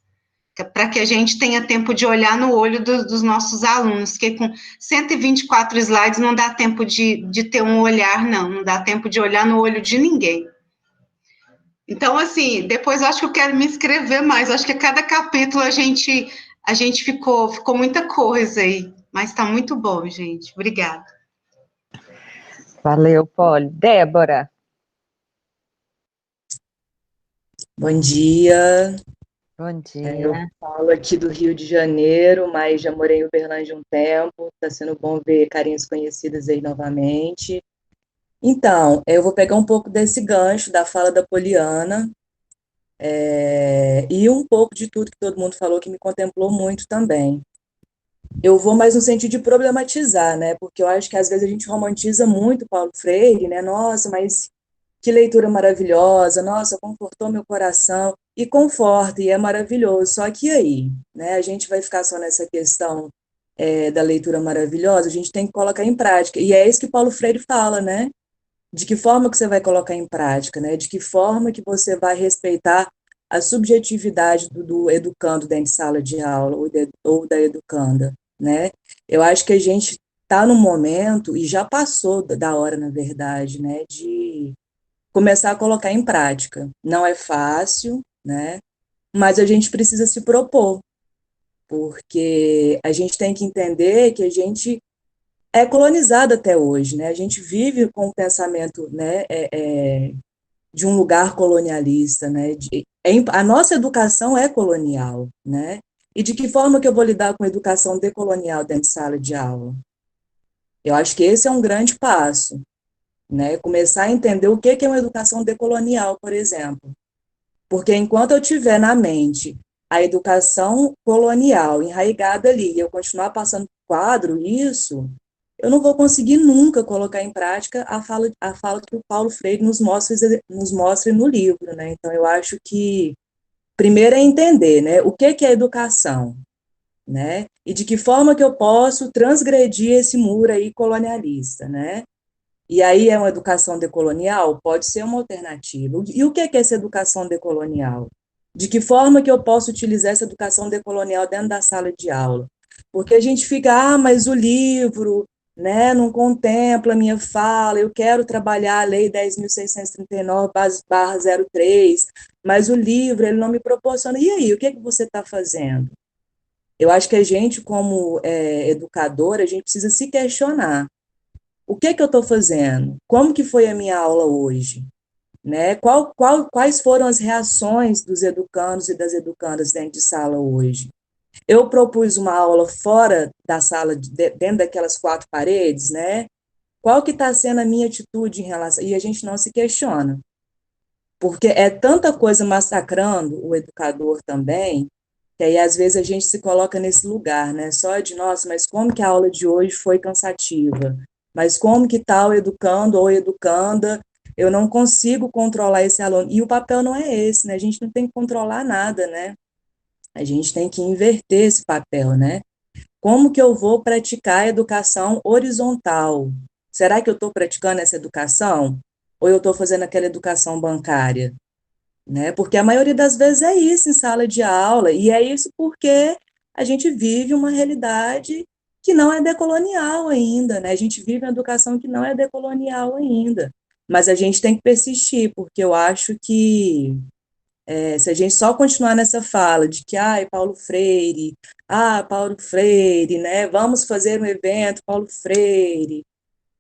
para que a gente tenha tempo de olhar no olho dos nossos alunos, porque com 124 slides não dá tempo de ter um olhar, não dá tempo de olhar no olho de ninguém. Então, assim, depois eu acho que eu quero me inscrever mais, eu acho que a cada capítulo a gente ficou muita coisa aí, mas está muito bom, gente. Obrigada. Valeu, Poli. Débora. Bom dia. Bom dia. Eu falo aqui do Rio de Janeiro, mas já morei em Uberlândia um tempo. Está sendo bom ver carinhas conhecidas aí novamente. Então, eu vou pegar um pouco desse gancho da fala da Poliana, e um pouco de tudo que todo mundo falou, que me contemplou muito também. Eu vou mais no sentido de problematizar, né? Porque eu acho que às vezes a gente romantiza muito Paulo Freire, né? Nossa, mas que leitura maravilhosa, nossa, confortou meu coração, e conforta, e é maravilhoso, só que aí, né, a gente vai ficar só nessa questão da leitura maravilhosa, a gente tem que colocar em prática, e é isso que Paulo Freire fala, né, de que forma que você vai colocar em prática, né, de que forma que você vai respeitar a subjetividade do educando dentro de sala de aula, ou da educanda, né, eu acho que a gente está num momento, e já passou da hora, na verdade, né, de começar a colocar em prática. Não é fácil, né? Mas a gente precisa se propor, porque a gente tem que entender que a gente é colonizada até hoje, né? A gente vive com o pensamento, né, de um lugar colonialista, né? A nossa educação é colonial, né? E de que forma que eu vou lidar com a educação decolonial dentro de sala de aula? Eu acho que esse é um grande passo, né? Começar a entender o que é uma educação decolonial, por exemplo. Porque enquanto eu tiver na mente a educação colonial enraizada ali, e eu continuar passando quadro isso, eu não vou conseguir nunca colocar em prática a fala que o Paulo Freire nos mostra no livro, né? Então, eu acho que, primeiro é entender, né, o que é educação, né? E de que forma que eu posso transgredir esse muro aí colonialista, né? E aí é uma educação decolonial? Pode ser uma alternativa. E o que é essa educação decolonial? De que forma que eu posso utilizar essa educação decolonial dentro da sala de aula? Porque a gente fica, mas o livro, né, não contempla a minha fala, eu quero trabalhar a Lei 10.639/03, mas o livro, ele não me proporciona. E aí, o que você está fazendo? Eu acho que a gente, como educador, a gente precisa se questionar. O que eu estou fazendo? Como que foi a minha aula hoje? Né? Quais foram as reações dos educandos e das educandas dentro de sala hoje? Eu propus uma aula fora da sala, dentro daquelas 4 paredes, né? Qual que está sendo a minha atitude em relação... E a gente não se questiona. Porque é tanta coisa massacrando o educador também, que aí às vezes a gente se coloca nesse lugar, né? Só de, nossa, mas como que a aula de hoje foi cansativa? Mas como que tal educando ou educanda, eu não consigo controlar esse aluno. E o papel não é esse, né? A gente não tem que controlar nada, né? A gente tem que inverter esse papel, né? Como que eu vou praticar a educação horizontal? Será que eu estou praticando essa educação? Ou eu estou fazendo aquela educação bancária? Né? Porque a maioria das vezes é isso em sala de aula, e é isso porque a gente vive uma realidade que não é decolonial ainda, né? A gente vive uma educação que não é decolonial ainda, mas a gente tem que persistir, porque eu acho que se a gente só continuar nessa fala de que, Paulo Freire, né? Vamos fazer um evento, Paulo Freire,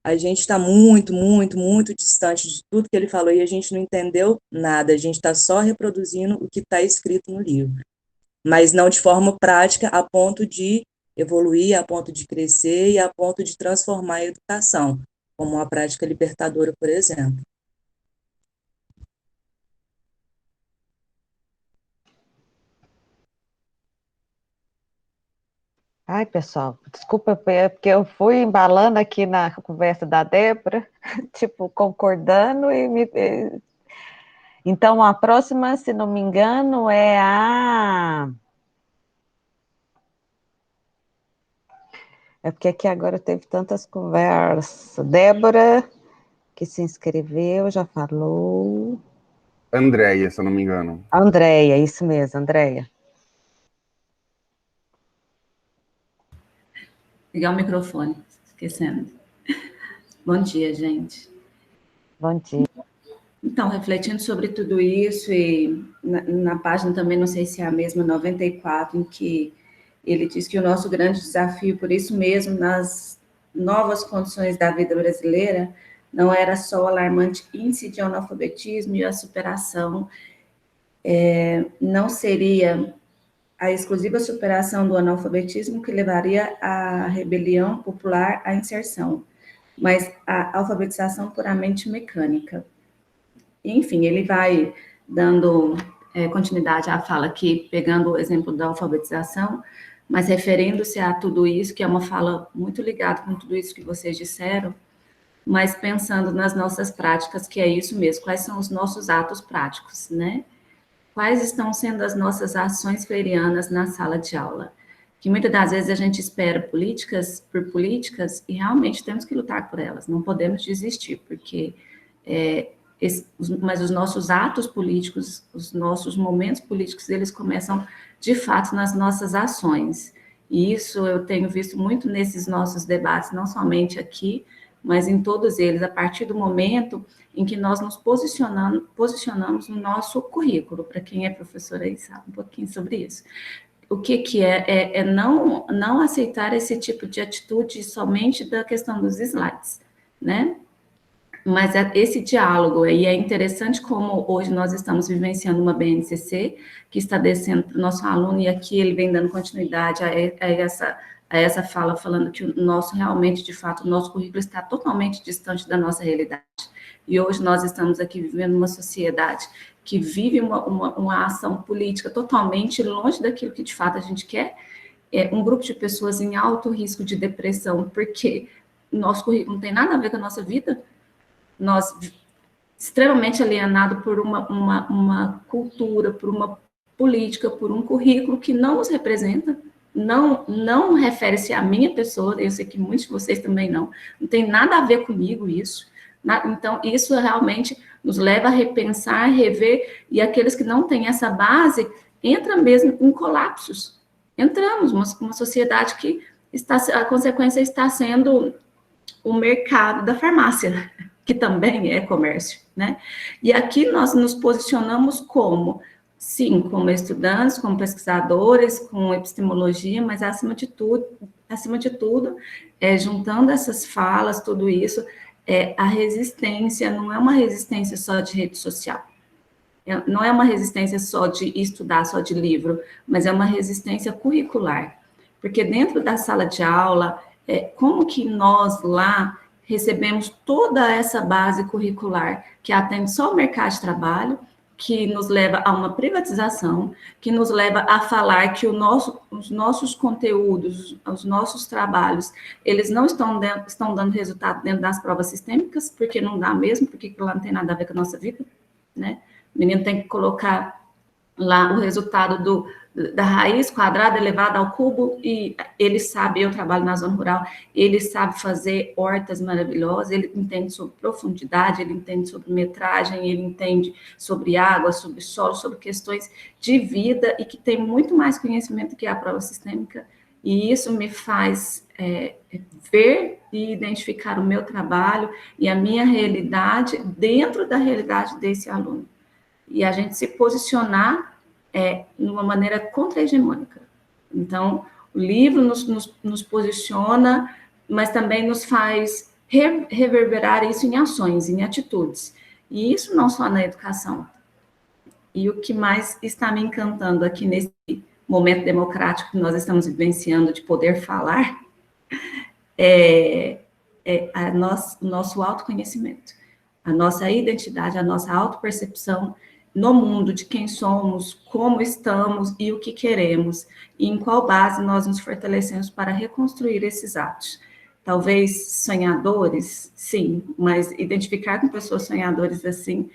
a gente está muito, muito, muito distante de tudo que ele falou e a gente não entendeu nada, a gente está só reproduzindo o que está escrito no livro, mas não de forma prática a ponto de evoluir, a ponto de crescer e a ponto de transformar a educação, como uma prática libertadora, por exemplo. Ai, pessoal, desculpa, porque eu fui embalando aqui na conversa da Débora, tipo, concordando Então, a próxima, se não me engano, é É porque aqui agora teve tantas conversas. Débora, que se inscreveu, já falou. Andréia, se eu não me engano. Andréia, isso mesmo, Andréia. Ligar o microfone, esquecendo. Bom dia, gente. Bom dia. Então, refletindo sobre tudo isso, e na página também, não sei se é a mesma, 94, em que ele diz que o nosso grande desafio, por isso mesmo, nas novas condições da vida brasileira, não era só o alarmante índice de analfabetismo e a superação, não seria a exclusiva superação do analfabetismo que levaria à rebelião popular, à inserção, mas a alfabetização puramente mecânica. Enfim, ele vai dando continuidade à fala aqui, pegando o exemplo da alfabetização, mas referindo-se a tudo isso, que é uma fala muito ligada com tudo isso que vocês disseram, mas pensando nas nossas práticas, que é isso mesmo, quais são os nossos atos práticos, né? Quais estão sendo as nossas ações freirianas na sala de aula? Que muitas das vezes a gente espera políticas por políticas e realmente temos que lutar por elas, não podemos desistir, porque mas os nossos atos políticos, os nossos momentos políticos, eles começam de fato nas nossas ações. E isso eu tenho visto muito nesses nossos debates, não somente aqui, mas em todos eles, a partir do momento em que nós nos posicionamos no nosso currículo. Para quem é professor aí sabe um pouquinho sobre isso. o que é não aceitar esse tipo de atitude somente da questão dos slides, né? Mas esse diálogo, e é interessante como hoje nós estamos vivenciando uma BNCC, que está descendo para o nosso aluno, e aqui ele vem dando continuidade a essa fala, falando que o nosso, realmente, de fato, o nosso currículo está totalmente distante da nossa realidade. E hoje nós estamos aqui vivendo uma sociedade que vive uma ação política totalmente longe daquilo que, de fato, a gente quer. É um grupo de pessoas em alto risco de depressão, porque o nosso currículo não tem nada a ver com a nossa vida. Nós, extremamente alienado por uma cultura, por uma política, por um currículo que não nos representa, não refere-se à minha pessoa, eu sei que muitos de vocês também não tem nada a ver comigo isso. Então, isso realmente nos leva a repensar, rever, e aqueles que não têm essa base, entram mesmo em colapsos. Entramos uma sociedade que a consequência está sendo o mercado da farmácia, que também é comércio, né? E aqui nós nos posicionamos como, sim, como estudantes, como pesquisadores, com epistemologia, mas acima de tudo, juntando essas falas, tudo isso, a resistência não é uma resistência só de rede social, não é uma resistência só de estudar, só de livro, mas é uma resistência curricular, porque dentro da sala de aula, como que nós lá recebemos toda essa base curricular que atende só o mercado de trabalho, que nos leva a uma privatização, que nos leva a falar que os nossos conteúdos, os nossos trabalhos, eles não estão dando resultado dentro das provas sistêmicas, porque não dá mesmo, porque lá não tem nada a ver com a nossa vida, né? O menino tem que colocar lá o resultado da raiz quadrada elevada ao cubo, e ele sabe, eu trabalho na zona rural, ele sabe fazer hortas maravilhosas, ele entende sobre profundidade, ele entende sobre metragem, ele entende sobre água, sobre solo, sobre questões de vida, e que tem muito mais conhecimento que a prova sistêmica, e isso me faz ver e identificar o meu trabalho e a minha realidade dentro da realidade desse aluno. E a gente se posicionar numa maneira contra-hegemônica. Então, o livro nos posiciona, mas também nos faz reverberar isso em ações, em atitudes. E isso não só na educação. E o que mais está me encantando aqui nesse momento democrático que nós estamos vivenciando, de poder falar, o nosso autoconhecimento, a nossa identidade, a nossa autopercepção no mundo de quem somos, como estamos e o que queremos, e em qual base nós nos fortalecemos para reconstruir esses atos. Talvez sonhadores, sim, mas identificar com pessoas sonhadoras assim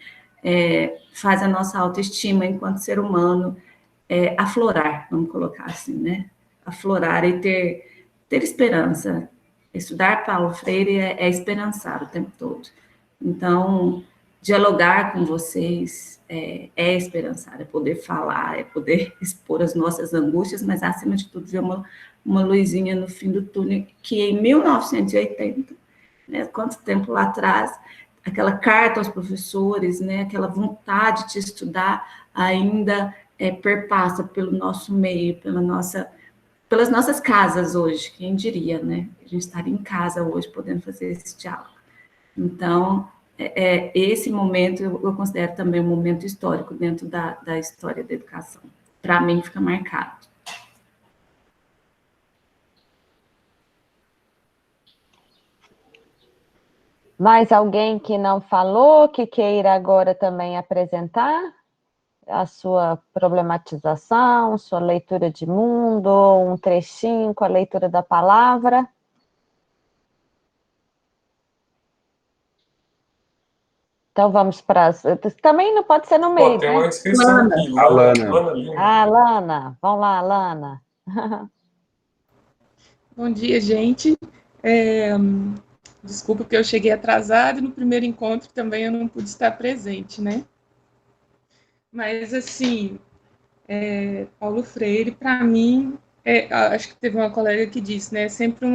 faz a nossa autoestima enquanto ser humano aflorar, vamos colocar assim, né? Aflorar e ter esperança. Estudar Paulo Freire é esperançar o tempo todo. Então, dialogar com vocês é esperançar, é poder falar, é poder expor as nossas angústias, mas, acima de tudo, ver uma luzinha no fim do túnel, que em 1980, né, quanto tempo lá atrás, aquela carta aos professores, né, aquela vontade de estudar ainda perpassa pelo nosso meio, pelas nossas casas hoje, quem diria, né? A gente estaria em casa hoje podendo fazer esse diálogo. Então, esse momento eu considero também um momento histórico dentro da história da educação. Para mim, fica marcado. Mais alguém que não falou, que queira agora também apresentar a sua problematização, sua leitura de mundo, um trechinho com a leitura da palavra? Então vamos para também não pode ser no meio, tem né? uma inscrição aqui, Lana. Lana. Vamos lá, Lana. Bom dia, gente. Desculpa porque eu cheguei atrasada e no primeiro encontro também eu não pude estar presente, né? Mas, assim, Paulo Freire, para mim, acho que teve uma colega que disse, né? Sempre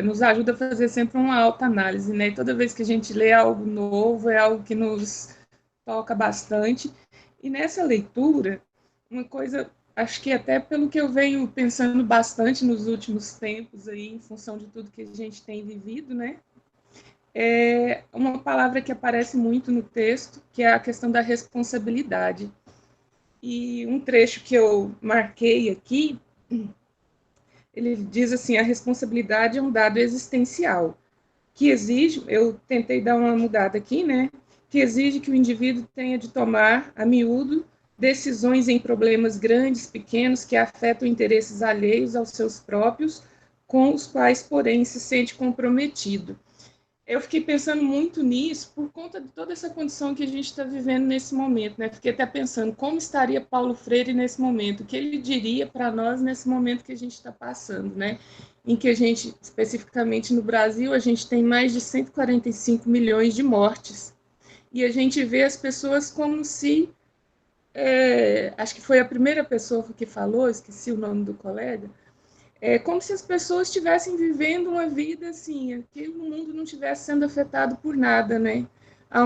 nos ajuda a fazer sempre uma autoanálise, né? Toda vez que a gente lê algo novo, é algo que nos toca bastante. E nessa leitura, uma coisa acho que até pelo que eu venho pensando bastante nos últimos tempos aí, em função de tudo que a gente tem vivido, né? É uma palavra que aparece muito no texto, que é a questão da responsabilidade. E um trecho que eu marquei aqui, ele diz assim: a responsabilidade é um dado existencial, que exige, eu tentei dar uma mudada aqui, né? Que exige que o indivíduo tenha de tomar, a miúdo, decisões em problemas grandes, pequenos, que afetam interesses alheios aos seus próprios, com os quais, porém, se sente comprometido. Eu fiquei pensando muito nisso por conta de toda essa condição que a gente está vivendo nesse momento, né? Fiquei até pensando como estaria Paulo Freire nesse momento, o que ele diria para nós nesse momento que a gente está passando, né? Em que a gente, especificamente no Brasil, a gente tem mais de 145 milhões de mortes. E a gente vê as pessoas como se... acho que foi a primeira pessoa que falou, esqueci o nome do colega, como se as pessoas estivessem vivendo uma vida assim, que o mundo não estivesse sendo afetado por nada, né? Há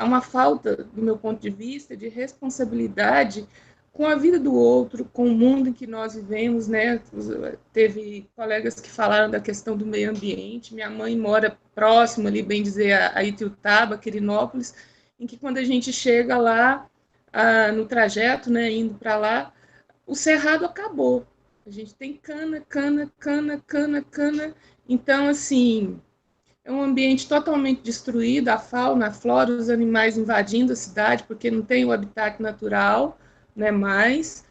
uma falta, do meu ponto de vista, de responsabilidade com a vida do outro, com o mundo em que nós vivemos, né? Teve colegas que falaram da questão do meio ambiente. Minha mãe mora próximo ali, bem dizer, a Itiutaba, Quirinópolis, em que quando a gente chega lá, no trajeto, né, indo para lá, o cerrado acabou. A gente tem cana. Então, assim, é um ambiente totalmente destruído, a fauna, a flora, os animais invadindo a cidade, porque não tem o habitat natural, né, mais.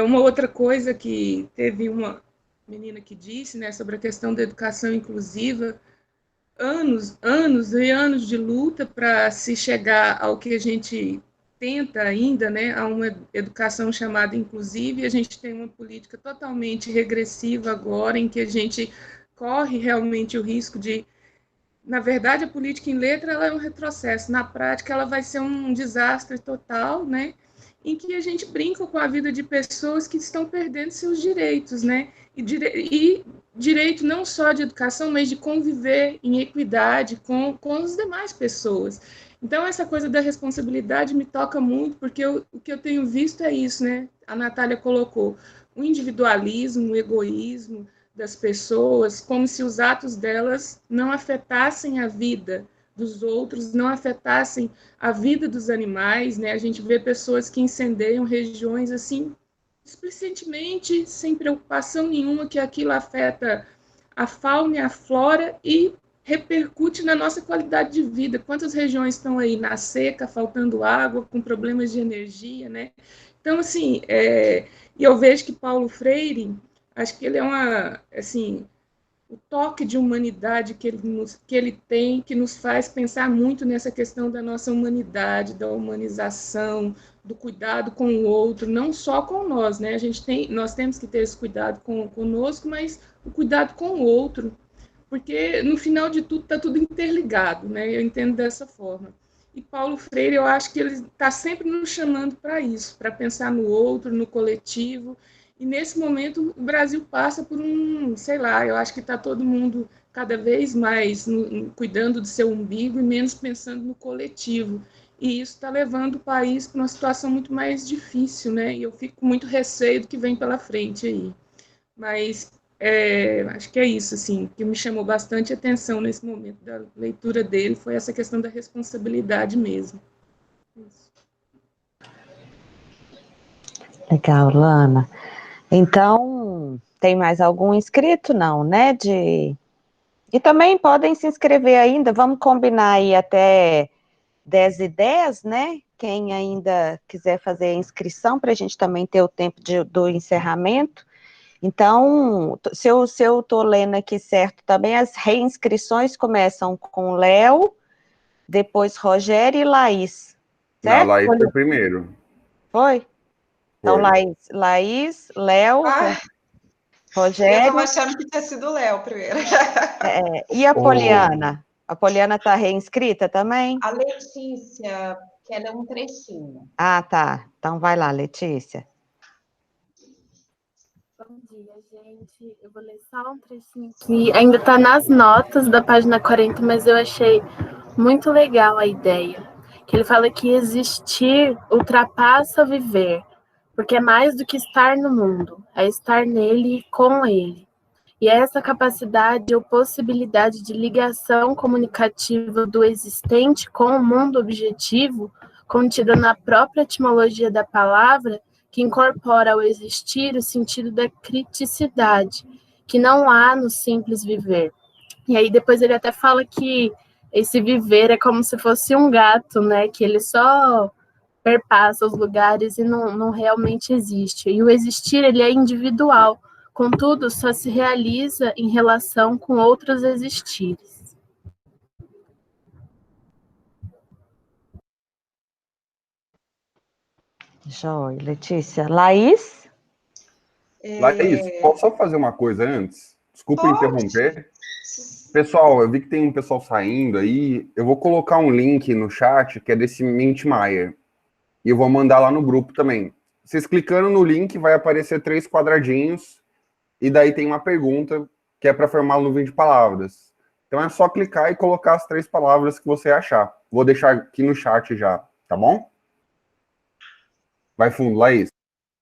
Uma outra coisa que teve uma menina que disse, né, sobre a questão da educação inclusiva, anos e anos de luta para se chegar ao que a gente tenta ainda, né, a uma educação chamada inclusiva, e a gente tem uma política totalmente regressiva agora, em que a gente corre realmente o risco de... Na verdade, a política em letra ela é um retrocesso, na prática ela vai ser um desastre total, né, em que a gente brinca com a vida de pessoas que estão perdendo seus direitos, né, e direito não só de educação, mas de conviver em equidade com as demais pessoas. Então, essa coisa da responsabilidade me toca muito, porque o que eu tenho visto é isso, né? A Natália colocou o individualismo, o egoísmo das pessoas, como se os atos delas não afetassem a vida dos outros, não afetassem a vida dos animais, né? A gente vê pessoas que incendeiam regiões assim, explicitamente, sem preocupação nenhuma que aquilo afeta a fauna e a flora e repercute na nossa qualidade de vida. Quantas regiões estão aí na seca, faltando água, com problemas de energia, né? Então, assim, e eu vejo que Paulo Freire, acho que ele é assim, o toque de humanidade que ele tem, que nos faz pensar muito nessa questão da nossa humanidade, da humanização, do cuidado com o outro, não só com nós, né? Nós temos que ter esse cuidado conosco, mas o cuidado com o outro, porque no final de tudo está tudo interligado, né? Eu entendo dessa forma. E Paulo Freire, eu acho que ele está sempre nos chamando para isso, para pensar no outro, no coletivo. E nesse momento o Brasil passa por sei lá, eu acho que está todo mundo cada vez mais cuidando do seu umbigo e menos pensando no coletivo. E isso está levando o país para uma situação muito mais difícil, né? E eu fico com muito receio do que vem pela frente aí. Mas acho que é isso, assim, que me chamou bastante atenção nesse momento da leitura dele, foi essa questão da responsabilidade mesmo. Isso. Legal, Lana. Então, tem mais algum inscrito? Não, né? E também podem se inscrever ainda, vamos combinar aí até 10h10, né? Quem ainda quiser fazer a inscrição, para a gente também ter o tempo do encerramento. Então, se eu estou lendo aqui certo também, as reinscrições começam com Léo, depois Rogério e Laís, certo? Não, Laís foi primeiro. Foi? Então, Laís, Léo, Rogério... Eu estava achando que tinha sido o Léo primeiro. E a Poliana? A Poliana está reinscrita também? A Letícia, que ela é um trechinho. Ah, tá. Então, vai lá, Letícia. Bom dia, gente. Eu vou ler só um trechinho aqui. Ainda está nas notas da página 40, mas eu achei muito legal a ideia. Que ele fala que existir ultrapassa viver. porque é mais do que estar no mundo, é estar nele e com ele. E é essa capacidade ou possibilidade de ligação comunicativa do existente com o mundo objetivo, contida na própria etimologia da palavra, que incorpora ao existir o sentido da criticidade, que não há no simples viver. E aí depois ele até fala que esse viver é como se fosse um gato, né? Que ele só perpassa os lugares e não realmente existe. E o existir, ele é individual, contudo, só se realiza em relação com outros existires. Joia, Letícia. Laís? Laís, posso só fazer uma coisa antes? Desculpa interromper. Pessoal, eu vi que tem um pessoal saindo aí. Eu vou colocar um link no chat, que é desse Mintmeier. E eu vou mandar lá no grupo também. Vocês clicando no link, vai aparecer 3 quadradinhos. E daí tem uma pergunta, que é para formar uma nuvem de palavras. Então é só clicar e colocar as 3 palavras que você achar. Vou deixar aqui no chat já, tá bom? Vai fundo, Laís.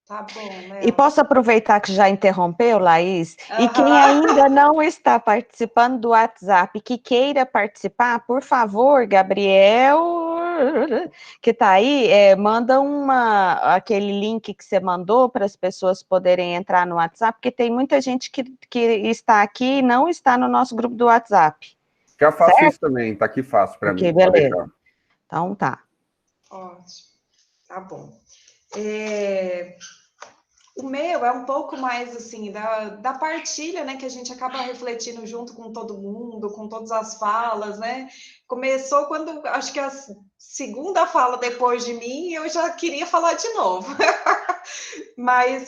Tá bom, né? E posso aproveitar que já interrompeu, Laís? E quem ainda não está participando do WhatsApp, que queira participar, por favor, Gabriel, que está aí, manda aquele link que você mandou para as pessoas poderem entrar no WhatsApp, porque tem muita gente que está aqui e não está no nosso grupo do WhatsApp. Já faço certo? isso também, tá aqui fácil para mim. Beleza. Então tá. Ótimo. Tá bom. O meu é um pouco mais, assim, da partilha, né, que a gente acaba refletindo junto com todo mundo, com todas as falas, né? Começou quando, acho que a segunda fala depois de mim, eu já queria falar de novo. Mas,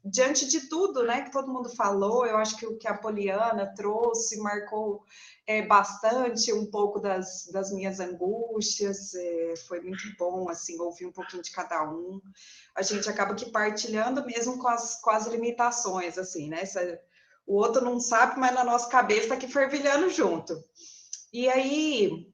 diante de tudo, né, que todo mundo falou, eu acho que o que a Poliana trouxe marcou bastante um pouco das minhas angústias, foi muito bom, assim, ouvir um pouquinho de cada um. A gente acaba que partilhando mesmo com as limitações, assim, né? O outro não sabe, mas na nossa cabeça está aqui fervilhando junto. E aí,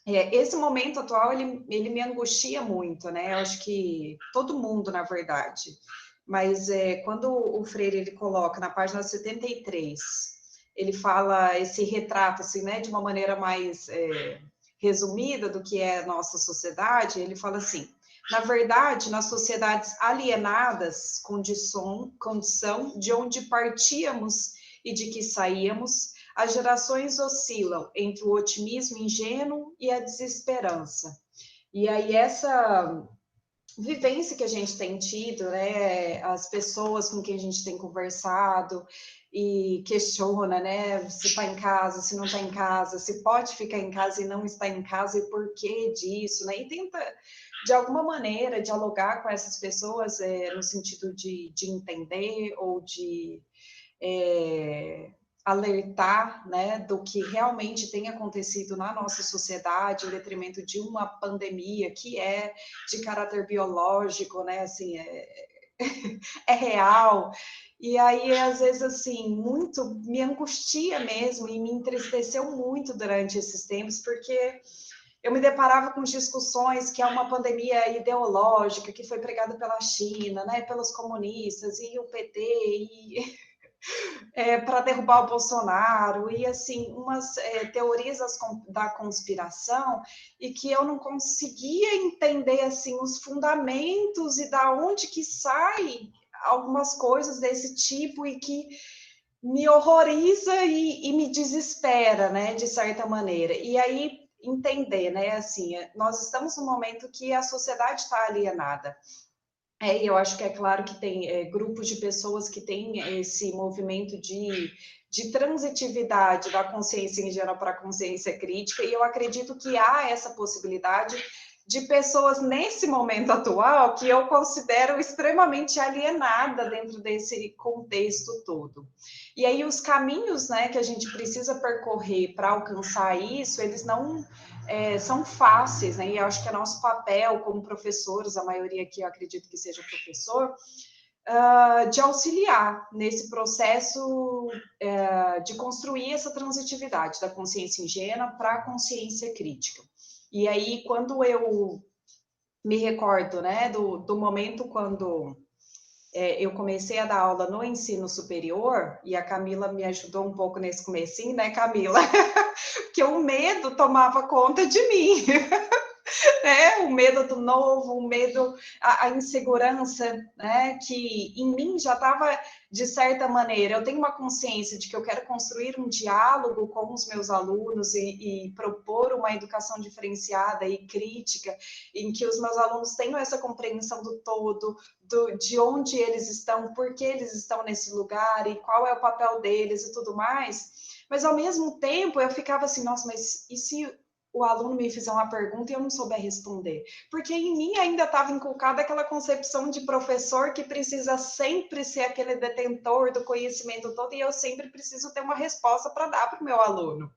esse momento atual, ele me angustia muito, né? Eu acho que todo mundo, na verdade. Mas quando o Freire, ele coloca na página 73, ele fala esse retrato, assim, né? De uma maneira mais resumida do que é a nossa sociedade, ele fala assim: na verdade, nas sociedades alienadas, condição de onde partíamos e de que saíamos, as gerações oscilam entre o otimismo ingênuo e a desesperança. E aí essa vivência que a gente tem tido, né, as pessoas com quem a gente tem conversado e questiona, né, se está em casa, se não está em casa, se pode ficar em casa e não está em casa e por que disso, né, e tenta de alguma maneira dialogar com essas pessoas no sentido de entender ou de alertar, né, do que realmente tem acontecido na nossa sociedade em detrimento de uma pandemia que é de caráter biológico, né, assim, é real. E aí, às vezes, assim, muito me angustia mesmo e me entristeceu muito durante esses tempos, porque eu me deparava com discussões que é uma pandemia ideológica que foi pregada pela China, né, pelos comunistas e o PT e para derrubar o Bolsonaro, e assim, umas teorias da conspiração, e que eu não conseguia entender assim, os fundamentos e da onde que sai algumas coisas desse tipo, e que me horroriza e me desespera, né, de certa maneira. E aí, entender, né, assim, nós estamos num momento que a sociedade está alienada. Eu acho que é claro que tem grupos de pessoas que têm esse movimento de transitividade da consciência ingênua para a consciência crítica, e eu acredito que há essa possibilidade de pessoas nesse momento atual que eu considero extremamente alienada dentro desse contexto todo. E aí os caminhos, né, que a gente precisa percorrer para alcançar isso, eles não são fáceis, né? E eu acho que é nosso papel como professores, a maioria aqui eu acredito que seja professor, de auxiliar nesse processo de construir essa transitividade da consciência ingênua para a consciência crítica. E aí, quando eu me recordo, né, do momento quando eu comecei a dar aula no ensino superior, e a Camila me ajudou um pouco nesse comecinho, né, Camila? Porque o medo tomava conta de mim. O medo do novo, o medo, a insegurança, né, que em mim já estava, de certa maneira, eu tenho uma consciência de que eu quero construir um diálogo com os meus alunos e propor uma educação diferenciada e crítica, em que os meus alunos tenham essa compreensão do todo, de onde eles estão, por que eles estão nesse lugar e qual é o papel deles e tudo mais, mas ao mesmo tempo eu ficava assim, nossa, mas e se o aluno me fizer uma pergunta e eu não souber responder? Porque em mim ainda estava inculcada aquela concepção de professor que precisa sempre ser aquele detentor do conhecimento todo e eu sempre preciso ter uma resposta para dar para o meu aluno.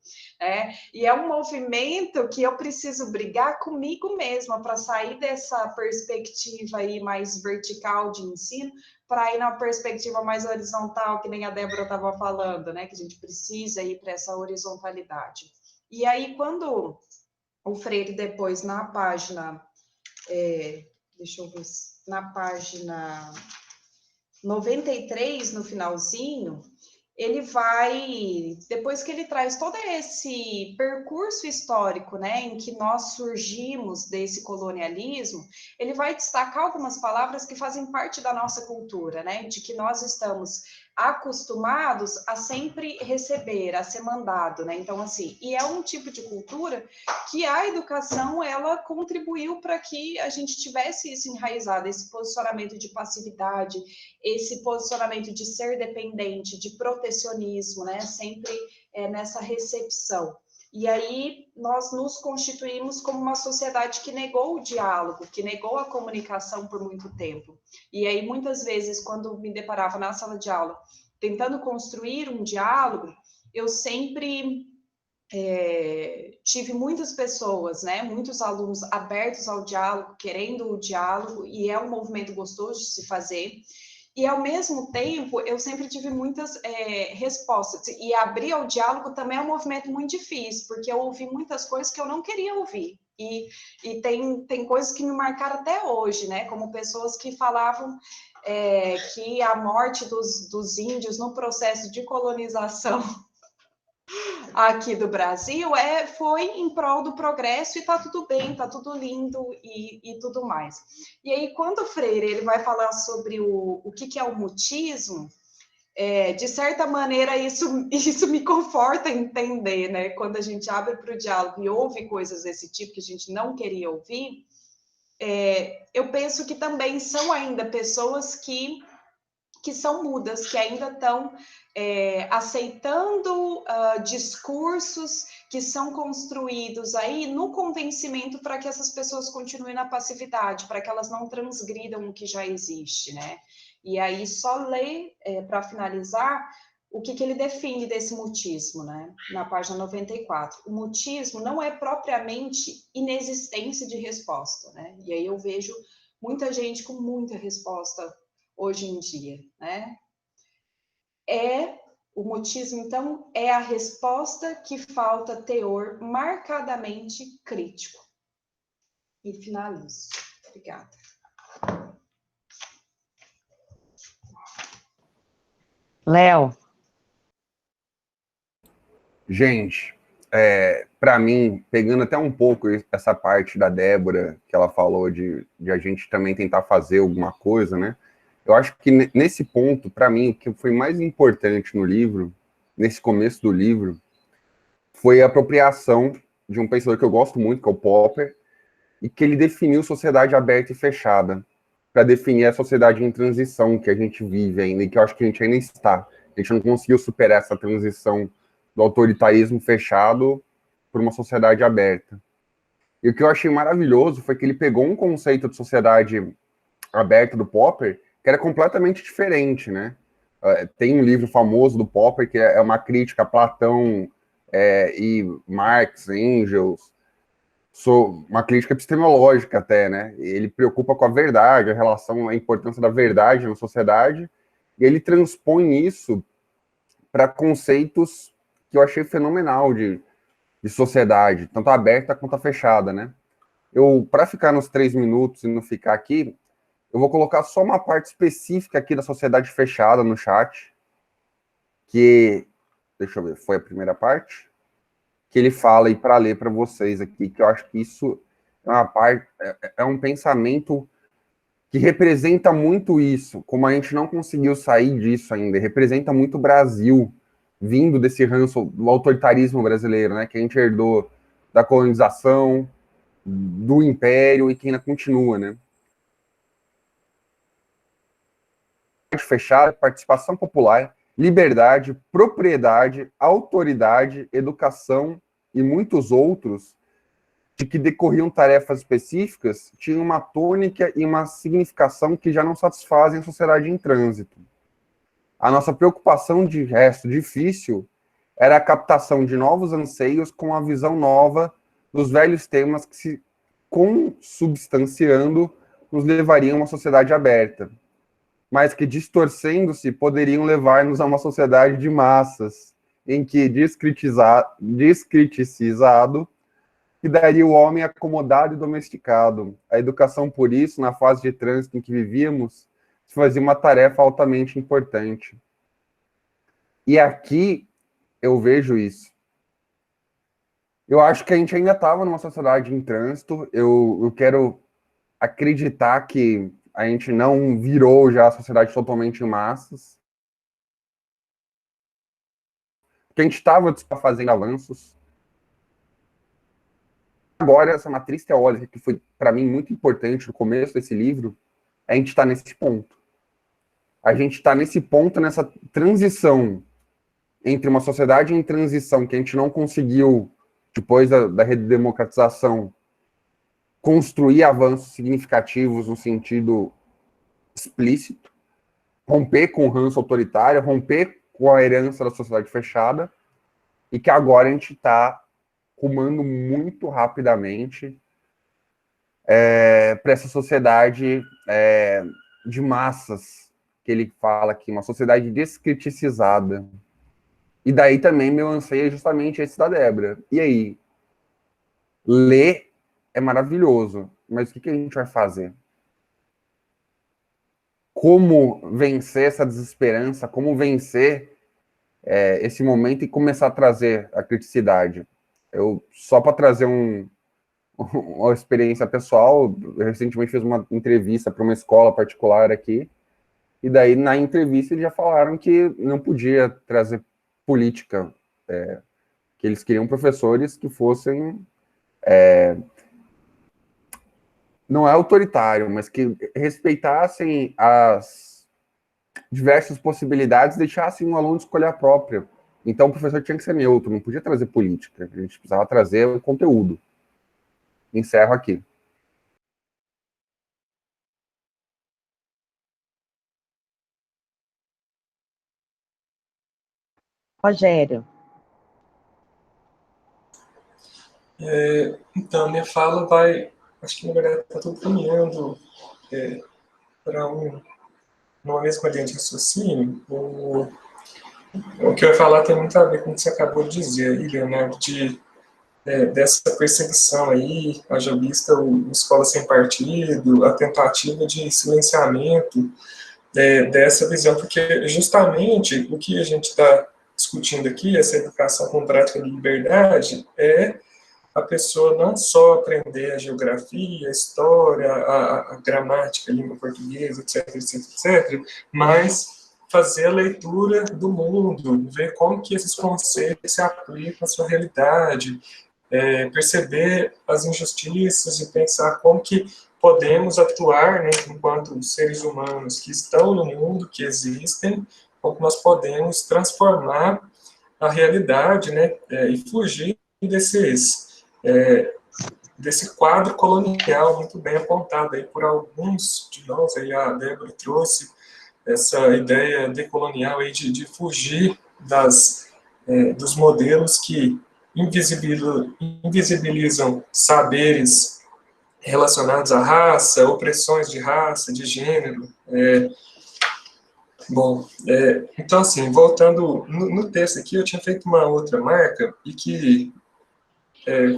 E é um movimento que eu preciso brigar comigo mesma para sair dessa perspectiva aí mais vertical de ensino para ir na perspectiva mais horizontal, que nem a Débora estava falando, né? Que a gente precisa ir para essa horizontalidade. E aí, quando o Freire depois, na página, deixa eu ver, na página 93, no finalzinho, ele vai, depois que ele traz todo esse percurso histórico, né, em que nós surgimos desse colonialismo, ele vai destacar algumas palavras que fazem parte da nossa cultura, né, de que nós estamos acostumados a sempre receber, a ser mandado, né, então assim, e é um tipo de cultura que a educação, ela contribuiu para que a gente tivesse isso enraizado, esse posicionamento de passividade, esse posicionamento de ser dependente, de protecionismo, né? Sempre nessa recepção. E aí nós nos constituímos como uma sociedade que negou o diálogo, que negou a comunicação por muito tempo. E aí muitas vezes, quando me deparava na sala de aula, tentando construir um diálogo, eu sempre tive muitas pessoas, né, muitos alunos abertos ao diálogo, querendo o diálogo, e é um movimento gostoso de se fazer, e ao mesmo tempo eu sempre tive muitas respostas, e abrir ao diálogo também é um movimento muito difícil, porque eu ouvi muitas coisas que eu não queria ouvir, e tem coisas que me marcaram até hoje, né, como pessoas que falavam que a morte dos índios no processo de colonização aqui do Brasil foi em prol do progresso e tá tudo bem, tá tudo lindo e tudo mais. E aí, quando o Freire ele vai falar sobre o que é o mutismo, de certa maneira, isso me conforta entender, né? Quando a gente abre para o diálogo e ouve coisas desse tipo que a gente não queria ouvir, eu penso que também são ainda pessoas que são mudas, que ainda estão aceitando discursos que são construídos aí no convencimento para que essas pessoas continuem na passividade, para que elas não transgridam o que já existe, né? E aí, só ler, para finalizar, o que ele define desse mutismo, né? Na página 94. O mutismo não é propriamente inexistência de resposta, né? E aí eu vejo muita gente com muita resposta hoje em dia, né? O mutismo, então, é a resposta que falta teor marcadamente crítico. E finalizo. Obrigada. Léo. Gente, para mim, pegando até um pouco essa parte da Débora, que ela falou de a gente também tentar fazer alguma coisa, né? Eu acho que nesse ponto, para mim, o que foi mais importante no livro, nesse começo do livro, foi a apropriação de um pensador que eu gosto muito, que é o Popper, e que ele definiu sociedade aberta e fechada, para definir a sociedade em transição que a gente vive ainda, e que eu acho que a gente ainda está. A gente não conseguiu superar essa transição do autoritarismo fechado por uma sociedade aberta. E o que eu achei maravilhoso foi que ele pegou um conceito de sociedade aberta do Popper, que era completamente diferente, né? Tem um livro famoso do Popper, que é uma crítica a Platão e Marx, Engels, uma crítica epistemológica até, né? Ele preocupa com a verdade, a importância da verdade na sociedade, e ele transpõe isso para conceitos que eu achei fenomenal de sociedade, tanto aberta quanto a fechada, né? para ficar nos 3 minutos e não ficar aqui, eu vou colocar só uma parte específica aqui da sociedade fechada no chat, que, deixa eu ver, foi a primeira parte, que ele fala aí para ler para vocês aqui, que eu acho que isso é uma parte, é um pensamento que representa muito isso, como a gente não conseguiu sair disso ainda, representa muito o Brasil, vindo desse ranço do autoritarismo brasileiro, né, que a gente herdou da colonização, do império e que ainda continua, né. Fechada, participação popular, liberdade, propriedade, autoridade, educação e muitos outros, de que decorriam tarefas específicas, tinham uma tônica e uma significação que já não satisfazem a sociedade em trânsito. A nossa preocupação, de resto, difícil, era a captação de novos anseios com a visão nova dos velhos temas que, se consubstanciando, nos levariam a uma sociedade aberta, mas que, distorcendo-se, poderiam levar-nos a uma sociedade de massas, em que, descriticizado, que daria o homem acomodado e domesticado. A educação, por isso, na fase de trânsito em que vivíamos, se fazia uma tarefa altamente importante. E aqui eu vejo isso. Eu acho que a gente ainda estava numa sociedade em trânsito, eu quero acreditar que a gente não virou já a sociedade totalmente em massas, que a gente estava fazendo avanços. Agora, essa matriz teórica, que foi, para mim, muito importante no começo desse livro, a gente está nesse ponto. A gente está nesse ponto, nessa transição entre uma sociedade em transição, que a gente não conseguiu, depois da redemocratização, construir avanços significativos no sentido explícito, romper com o ranço autoritário, romper com a herança da sociedade fechada, e que agora a gente está rumando muito rapidamente para essa sociedade de massas, que ele fala aqui, uma sociedade descriticizada. E daí também meu anseio é justamente esse da Débora. E aí? Ler é maravilhoso, mas o que a gente vai fazer? Como vencer essa desesperança? Como vencer esse momento e começar a trazer a criticidade? Só para trazer uma experiência pessoal, eu recentemente fiz uma entrevista para uma escola particular aqui, e daí na entrevista eles já falaram que não podia trazer política, que eles queriam professores que fossem, não é autoritário, mas que respeitassem as diversas possibilidades, deixassem o aluno escolher a própria. Então, o professor tinha que ser neutro, não podia trazer política, a gente precisava trazer o conteúdo. Encerro aqui. Rogério. Então, minha fala vai, acho que na verdade está tudo caminhando para uma mesma linha de raciocínio. O que eu ia falar tem muito a ver com o que você acabou de dizer aí, Leonardo, dessa perseguição aí, haja vista o Escola Sem Partido, a tentativa de silenciamento dessa visão, porque justamente o que a gente está discutindo aqui, essa educação com prática de liberdade, é a pessoa não só aprender a geografia, a história, a gramática, a língua portuguesa, etc., etc., etc., mas fazer a leitura do mundo, ver como que esses conceitos se aplicam à sua realidade, perceber as injustiças e pensar como que podemos atuar, né, enquanto seres humanos que estão no mundo, que existem, como nós podemos transformar a realidade, né, e fugir desse quadro colonial muito bem apontado aí por alguns de nós. Aí a Débora trouxe essa ideia decolonial aí de fugir dos modelos que invisibilizam saberes relacionados à raça, opressões de raça, de gênero. Então, assim, voltando no texto aqui, eu tinha feito uma outra marca, e que,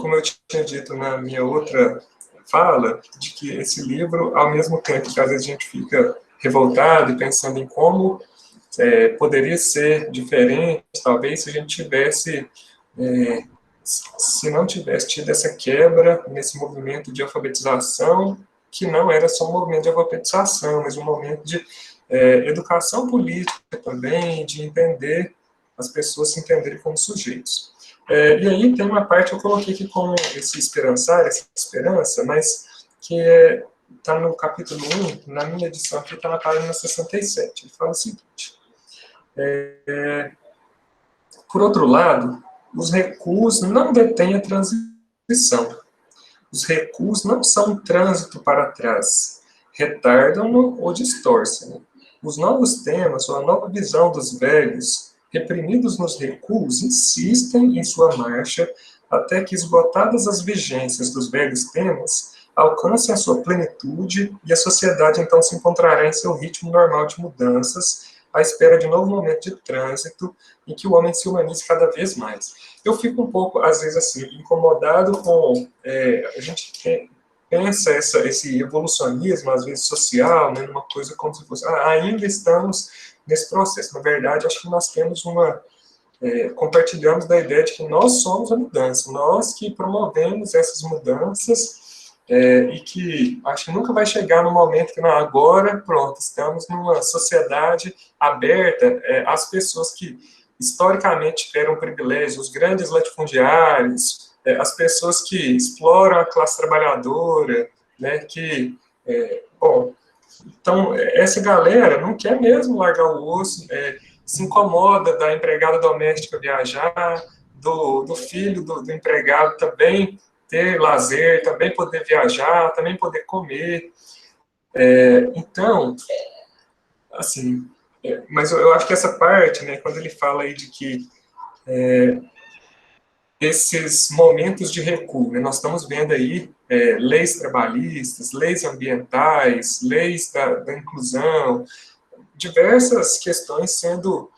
como eu tinha dito na minha outra fala de que esse livro, ao mesmo tempo que às vezes a gente fica revoltado e pensando em como poderia ser diferente, talvez, se a gente tivesse, se não tivesse tido essa quebra nesse movimento de alfabetização, que não era só um movimento de alfabetização, mas um momento de educação política também, de entender, as pessoas se entenderem como sujeitos. E aí tem uma parte, eu coloquei aqui como esse esperançar, essa esperança, mas que está no capítulo 1, na minha edição aqui está na página 67. Ele fala o seguinte: por outro lado, os recuos não detêm a transição. Os recuos não são um trânsito para trás, retardam-no ou distorcem-no. Os novos temas ou a nova visão dos velhos, reprimidos nos recuos, insistem em sua marcha até que, esgotadas as vigências dos velhos temas, alcancem a sua plenitude e a sociedade então se encontrará em seu ritmo normal de mudanças, à espera de um novo momento de trânsito em que o homem se humanize cada vez mais. Eu fico um pouco, às vezes, assim, incomodado com... a gente pensa esse evolucionismo, às vezes, social, né, numa coisa como se fosse... ainda estamos nesse processo. Na verdade, acho que nós temos compartilhamos da ideia de que nós somos a mudança, nós que promovemos essas mudanças, e que acho que nunca vai chegar no momento que, não, agora, pronto, estamos numa sociedade aberta às pessoas que historicamente tiveram privilégios, os grandes latifundiários, as pessoas que exploram a classe trabalhadora, né, que, bom, então, essa galera não quer mesmo largar o osso, se incomoda da empregada doméstica viajar, do filho do empregado também ter lazer, também poder viajar, também poder comer. Então, assim, mas eu acho que essa parte, né, quando ele fala aí de que esses momentos de recuo, né, nós estamos vendo aí leis trabalhistas, leis ambientais, leis da inclusão, diversas questões sendo,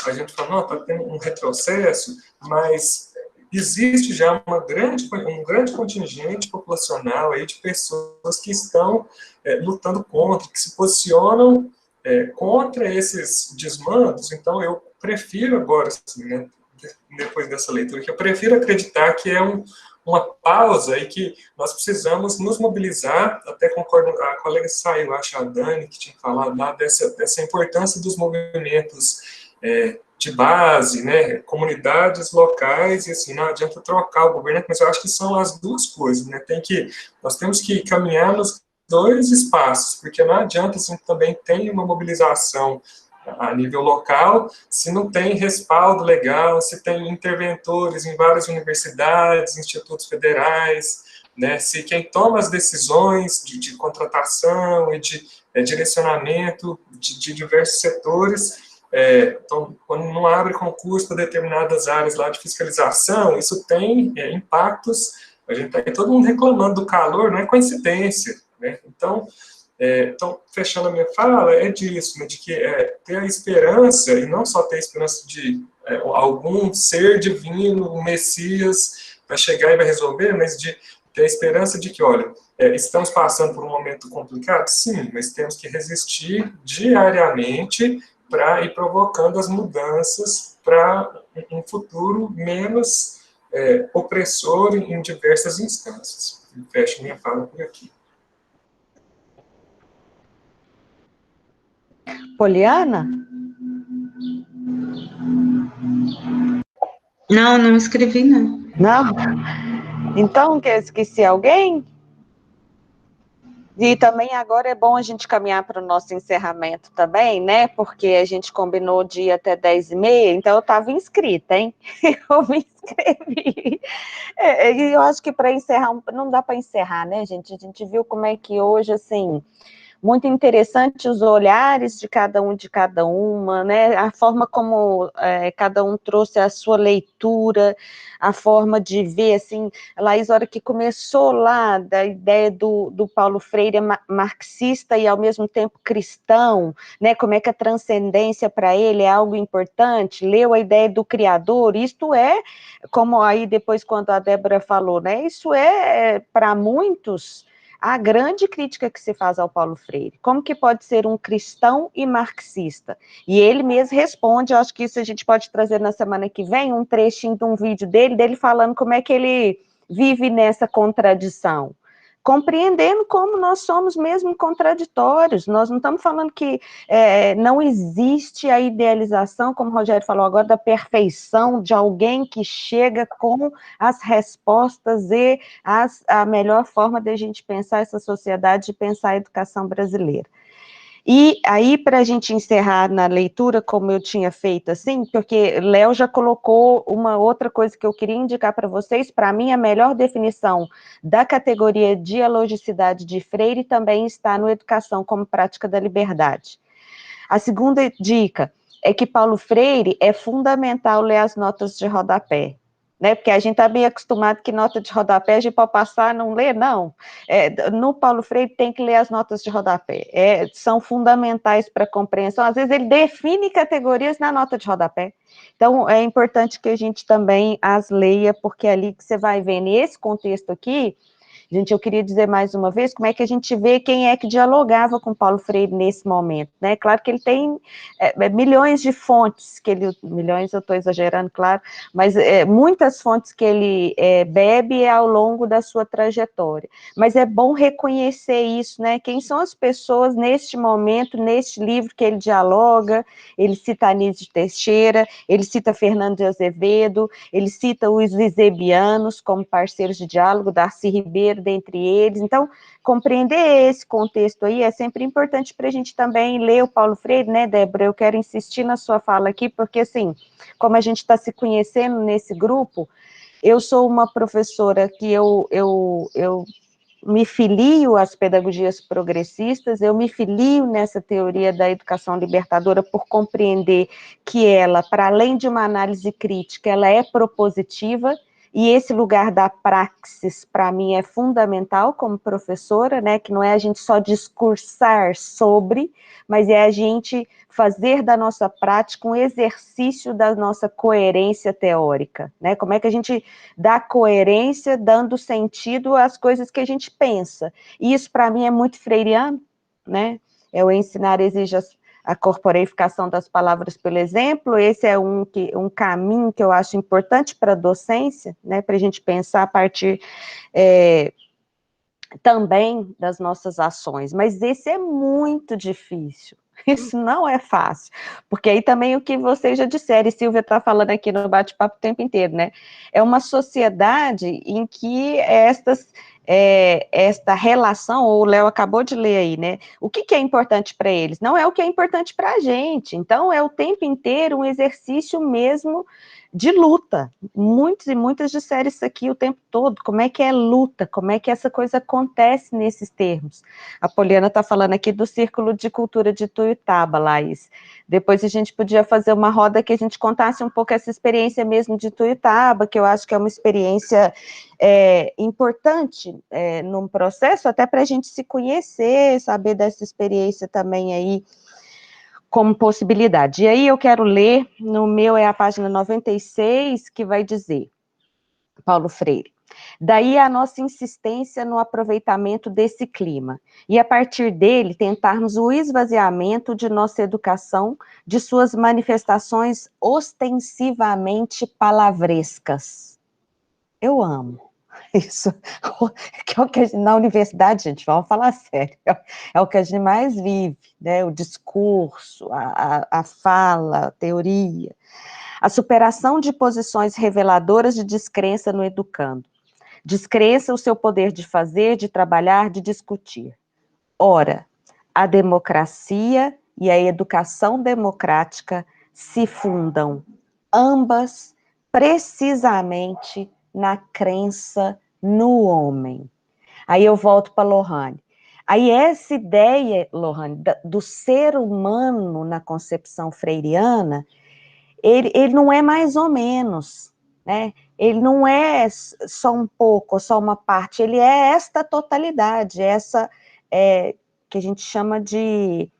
a gente fala, não, está tendo um retrocesso, mas existe já um grande contingente populacional aí de pessoas que estão lutando contra, que se posicionam contra esses desmandos. Então, eu prefiro agora, assim, né, depois dessa leitura, que eu prefiro acreditar que é uma pausa e que nós precisamos nos mobilizar, até concordo, a colega saiu, acho, a Dani, que tinha falado lá dessa importância dos movimentos de base, né, comunidades locais, e assim, não adianta trocar o governo, mas eu acho que são as duas coisas, né, nós temos que caminhar nos dois espaços, porque não adianta, assim, também tem uma mobilização a nível local, se não tem respaldo legal, se tem interventores em várias universidades, institutos federais, né, se quem toma as decisões de contratação e de direcionamento de diversos setores, então, quando não abre concurso para determinadas áreas lá de fiscalização, isso tem impactos, a gente está todo mundo reclamando do calor, não é coincidência, né? Então, fechando a minha fala, é disso, né, de que ter a esperança, e não só ter a esperança de algum ser divino, um Messias, vai chegar e vai resolver, mas de ter a esperança de que, olha, estamos passando por um momento complicado? Sim, mas temos que resistir diariamente para ir provocando as mudanças para um futuro menos opressor em diversas instâncias. Fecho minha fala por aqui. Poliana? Não escrevi, não. Não? Então, que eu esqueci alguém? E também agora é bom a gente caminhar para o nosso encerramento também, né? Porque a gente combinou de ir até 10h30, então eu estava inscrita, hein? Eu me inscrevi. E eu acho que para encerrar, não dá para encerrar, né, gente? A gente viu como é que hoje, assim, muito interessante os olhares de cada um, de cada uma, né, a forma como cada um trouxe a sua leitura, a forma de ver, assim, a Laís, a hora que começou lá, da ideia do Paulo Freire marxista e ao mesmo tempo cristão, né, como é que a transcendência para ele é algo importante, leu a ideia do criador, isto é, como aí depois quando a Débora falou, né, isso é, para muitos, a grande crítica que se faz ao Paulo Freire, como que pode ser um cristão e marxista? E ele mesmo responde, eu acho que isso a gente pode trazer na semana que vem, um trechinho de um vídeo dele falando como é que ele vive nessa contradição, compreendendo como nós somos mesmo contraditórios, nós não estamos falando que não existe a idealização, como o Rogério falou agora, da perfeição de alguém que chega com as respostas e a melhor forma de a gente pensar essa sociedade, de pensar a educação brasileira. E aí, para a gente encerrar na leitura, como eu tinha feito assim, porque Léo já colocou uma outra coisa que eu queria indicar para vocês, para mim a melhor definição da categoria dialogicidade de Freire também está no Educação como Prática da Liberdade. A segunda dica é que Paulo Freire é fundamental ler as notas de rodapé, né, porque a gente está bem acostumado que nota de rodapé a gente pode passar, não ler, não. No Paulo Freire tem que ler as notas de rodapé, são fundamentais para a compreensão, às vezes ele define categorias na nota de rodapé, então é importante que a gente também as leia, porque é ali que você vai ver, nesse contexto aqui, gente, eu queria dizer mais uma vez como é que a gente vê quem é que dialogava com Paulo Freire nesse momento, né? Claro que ele tem milhões de fontes, milhões eu estou exagerando, claro, mas muitas fontes que ele bebe ao longo da sua trajetória. Mas é bom reconhecer isso, né? Quem são as pessoas neste momento, neste livro que ele dialoga, ele cita Anísio de Teixeira, ele cita Fernando de Azevedo, ele cita os esebianos como parceiros de diálogo, Darcy Ribeiro, dentre eles. Então, compreender esse contexto aí é sempre importante para a gente também ler o Paulo Freire, né, Débora? Eu quero insistir na sua fala aqui, porque, assim, como a gente está se conhecendo nesse grupo, eu sou uma professora que eu me filio às pedagogias progressistas, eu me filio nessa teoria da educação libertadora por compreender que ela, para além de uma análise crítica, ela é propositiva, e esse lugar da praxis, para mim, é fundamental como professora, né, que não é a gente só discursar sobre, mas é a gente fazer da nossa prática um exercício da nossa coerência teórica, né, como é que a gente dá coerência, dando sentido às coisas que a gente pensa, e isso para mim é muito freiriano, né, o ensinar exige a corporificação das palavras pelo exemplo, esse é um caminho que eu acho importante para a docência, né, para a gente pensar a partir também das nossas ações, mas esse é muito difícil, isso não é fácil, porque aí também o que vocês já disseram, e Silvia está falando aqui no bate-papo o tempo inteiro, né, é uma sociedade em que esta relação, ou o Léo acabou de ler aí, né, o que é importante para eles? Não é o que é importante para a gente, então é o tempo inteiro um exercício mesmo de luta, muitos e muitas disseram isso aqui o tempo todo, como é que é luta, como é que essa coisa acontece nesses termos. A Poliana está falando aqui do Círculo de Cultura de Tuiutaba, Laís, depois a gente podia fazer uma roda que a gente contasse um pouco essa experiência mesmo de Tuiutaba, que eu acho que é uma experiência importante num processo, até para a gente se conhecer, saber dessa experiência também aí, como possibilidade. E aí eu quero ler, no meu é a página 96, que vai dizer, Paulo Freire, daí a nossa insistência no aproveitamento desse clima, e a partir dele tentarmos o esvaziamento de nossa educação, de suas manifestações ostensivamente palavrescas. Eu amo. Isso, que é o que a gente, na universidade, gente, vamos falar sério, é o que a gente mais vive, né, o discurso, a fala, a teoria, a superação de posições reveladoras de descrença no educando, descrença o seu poder de fazer, de trabalhar, de discutir. Ora, a democracia e a educação democrática se fundam, ambas, precisamente, na crença no homem. Aí eu volto para Lohane. Aí essa ideia, Lohane, do ser humano na concepção freiriana, ele não é mais ou menos, né? Ele não é só um pouco, só uma parte, ele é esta totalidade, essa que a gente chama de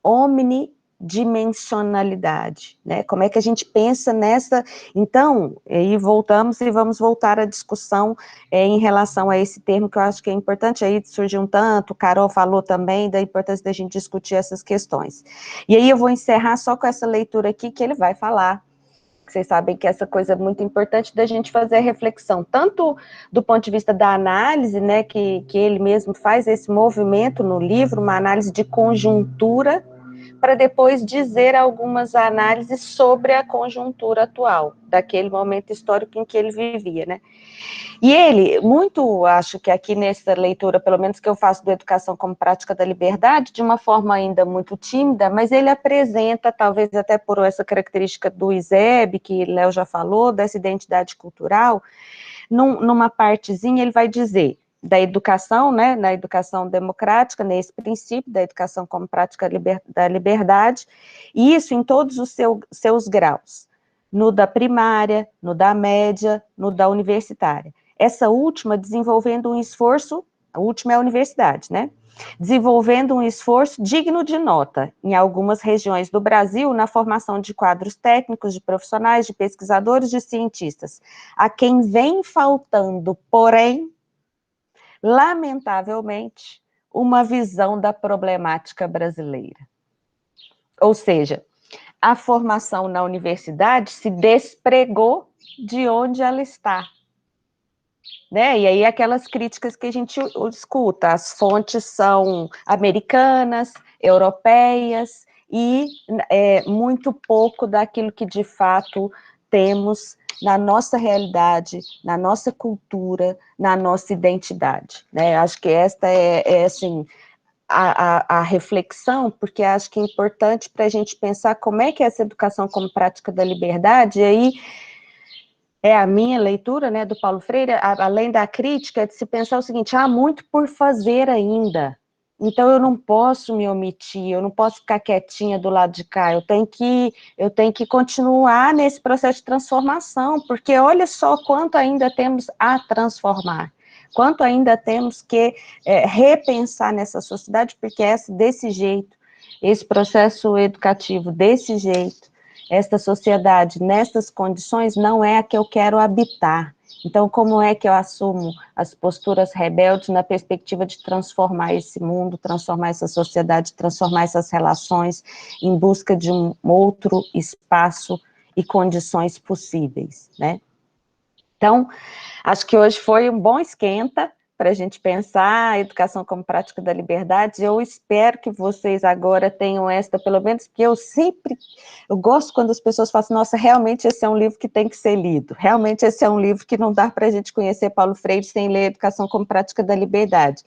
omnidimensionalidade, né? Como é que a gente pensa nessa... Então, aí voltamos e vamos voltar à discussão em relação a esse termo, que eu acho que é importante, aí surgiu um tanto, Carol falou também da importância da gente discutir essas questões. E aí eu vou encerrar só com essa leitura aqui, que ele vai falar, que vocês sabem que essa coisa é muito importante da gente fazer a reflexão, tanto do ponto de vista da análise, né, que ele mesmo faz esse movimento no livro, uma análise de conjuntura, para depois dizer algumas análises sobre a conjuntura atual, daquele momento histórico em que ele vivia, né. E ele, acho que aqui nessa leitura, pelo menos que eu faço do Educação como Prática da Liberdade, de uma forma ainda muito tímida, mas ele apresenta, talvez até por essa característica do ISEB, que Léo já falou, dessa identidade cultural, numa partezinha ele vai dizer da educação, né, na educação democrática, nesse princípio da educação como prática da liberdade, e isso em todos os seus graus, no da primária, no da média, no da universitária. Essa última desenvolvendo um esforço, a última é a universidade, né? Desenvolvendo um esforço digno de nota em algumas regiões do Brasil na formação de quadros técnicos, de profissionais, de pesquisadores, de cientistas, a quem vem faltando, porém, lamentavelmente, uma visão da problemática brasileira. Ou seja, a formação na universidade se despregou de onde ela está. Né? E aí aquelas críticas que a gente escuta, as fontes são americanas, europeias, e muito pouco daquilo que de fato temos na nossa realidade, na nossa cultura, na nossa identidade. Né? Acho que esta assim, a reflexão, porque acho que é importante para a gente pensar como é que essa educação como prática da liberdade, e aí é a minha leitura, né, do Paulo Freire, além da crítica, é de se pensar o seguinte, há muito por fazer ainda, então eu não posso me omitir, eu não posso ficar quietinha do lado de cá, eu tenho que continuar nesse processo de transformação, porque olha só quanto ainda temos a transformar, quanto ainda temos que repensar nessa sociedade, porque é desse jeito, esse processo educativo desse jeito, esta sociedade, nessas condições, não é a que eu quero habitar. Então, como é que eu assumo as posturas rebeldes na perspectiva de transformar esse mundo, transformar essa sociedade, transformar essas relações em busca de um outro espaço e condições possíveis, né? Então, acho que hoje foi um bom esquenta para a gente pensar a educação como prática da liberdade. Eu espero que vocês agora tenham esta, pelo menos, porque eu gosto quando as pessoas falam assim, nossa, realmente esse é um livro que tem que ser lido, realmente esse é um livro que não dá para a gente conhecer Paulo Freire sem ler Educação como Prática da Liberdade.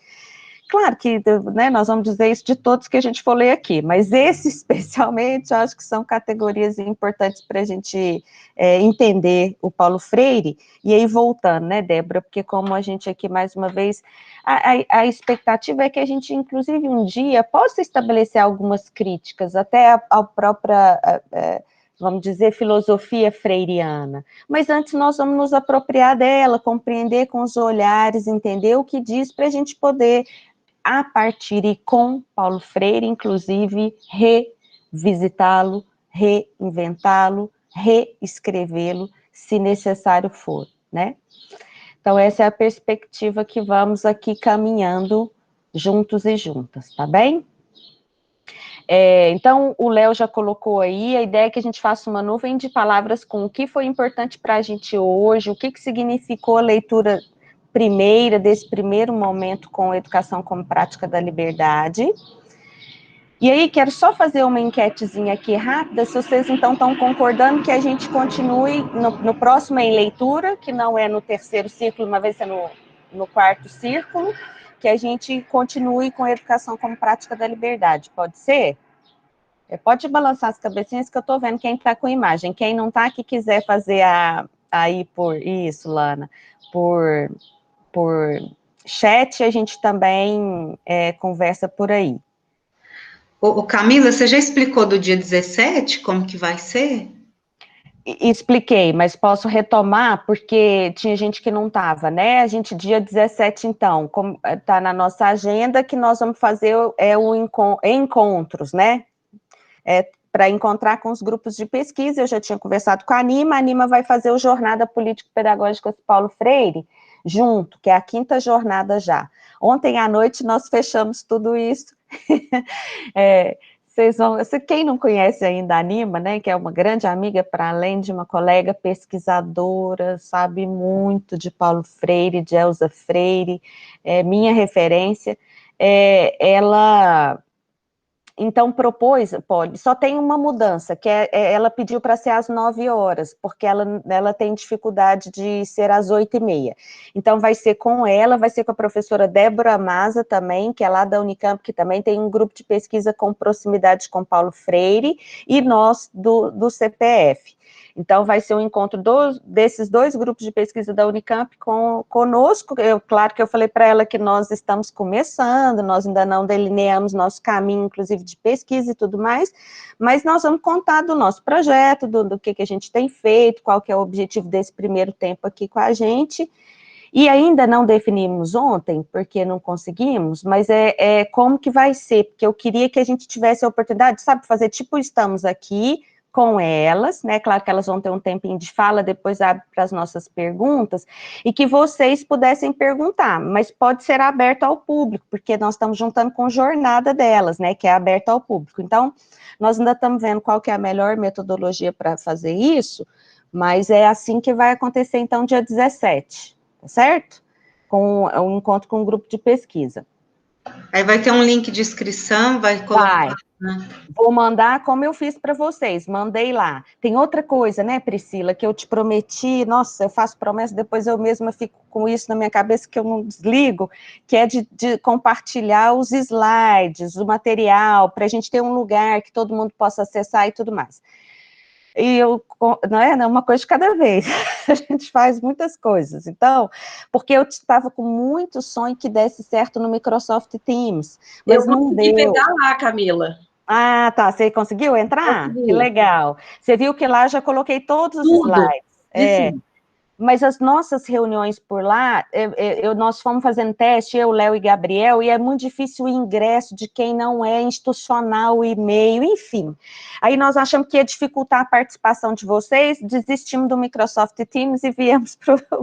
Claro que, né, nós vamos dizer isso de todos que a gente for ler aqui, mas esse especialmente, eu acho que são categorias importantes para a gente entender o Paulo Freire, e aí voltando, né, Débora, porque como a gente aqui, mais uma vez, a expectativa é que a gente, inclusive, um dia, possa estabelecer algumas críticas, até a própria... vamos dizer, filosofia freiriana, mas antes nós vamos nos apropriar dela, compreender com os olhares, entender o que diz, para a gente poder, a partir e com Paulo Freire, inclusive, revisitá-lo, reinventá-lo, reescrevê-lo, se necessário for, né? Então, essa é a perspectiva que vamos aqui caminhando juntos e juntas, tá bem? Então, o Léo já colocou aí, a ideia é que a gente faça uma nuvem de palavras com o que foi importante para a gente hoje, o que significou a leitura primeira, desse primeiro momento com a educação como prática da liberdade. E aí, quero só fazer uma enquetezinha aqui rápida, se vocês então estão concordando que a gente continue no próximo em leitura, que não é no terceiro círculo, uma vez é no quarto círculo, que a gente continue com a educação como prática da liberdade, pode ser? Pode balançar as cabecinhas que eu estou vendo quem está com imagem, quem não está, que quiser fazer aí por isso, Lana, por chat, a gente também conversa por aí. Ô, Camila, você já explicou do dia 17, como que vai ser? Expliquei, mas posso retomar, porque tinha gente que não estava, né? A gente, dia 17, então, como está na nossa agenda, que nós vamos fazer encontros, né? Para encontrar com os grupos de pesquisa. Eu já tinha conversado com a Anima vai fazer o Jornada Político-Pedagógica Paulo Freire, junto, que é a 5ª jornada já. Ontem à noite nós fechamos tudo isso. Quem não conhece ainda a Anima, né, que é uma grande amiga, para além de uma colega pesquisadora, sabe muito de Paulo Freire, de Elza Freire, minha referência, ela então propôs, só tem uma mudança, que ela pediu para ser às 9 horas, porque ela tem dificuldade de ser às 8h30. Então vai ser com ela, vai ser com a professora Débora Maza também, que é lá da Unicamp, que também tem um grupo de pesquisa com proximidade com Paulo Freire, e nós do CPF. Então, vai ser um encontro desses 2 grupos de pesquisa da Unicamp conosco. Claro que eu falei para ela que nós estamos começando, nós ainda não delineamos nosso caminho, inclusive de pesquisa e tudo mais, mas nós vamos contar do nosso projeto, do que a gente tem feito, qual que é o objetivo desse primeiro tempo aqui com a gente. E ainda não definimos ontem, porque não conseguimos, mas como que vai ser, porque eu queria que a gente tivesse a oportunidade, sabe, fazer tipo, estamos aqui, com elas, né, claro que elas vão ter um tempinho de fala, depois abre para as nossas perguntas, e que vocês pudessem perguntar, mas pode ser aberto ao público, porque nós estamos juntando com a jornada delas, né, que é aberta ao público. Então, nós ainda estamos vendo qual que é a melhor metodologia para fazer isso, mas é assim que vai acontecer, então, dia 17, tá certo? Com um encontro com um grupo de pesquisa. Aí vai ter um link de inscrição, vai colocar... Vou mandar como eu fiz para vocês, mandei lá. Tem outra coisa, né, Priscila, que eu te prometi, nossa, eu faço promessa, depois eu mesma fico com isso na minha cabeça que eu não desligo, que é de compartilhar os slides, o material, para a gente ter um lugar que todo mundo possa acessar e tudo mais. E não é uma coisa de cada vez, a gente faz muitas coisas, então, porque eu estava com muito sonho que desse certo no Microsoft Teams, mas não deu. Eu consegui pegar lá, Camila. Ah, tá, você conseguiu entrar? Consegui. Que legal. Você viu que lá já coloquei todos os slides. Mas as nossas reuniões por lá, nós fomos fazendo teste, eu, Léo e Gabriel, e é muito difícil o ingresso de quem não é institucional, o e-mail, enfim. Aí nós achamos que ia dificultar a participação de vocês, desistimos do Microsoft Teams e viemos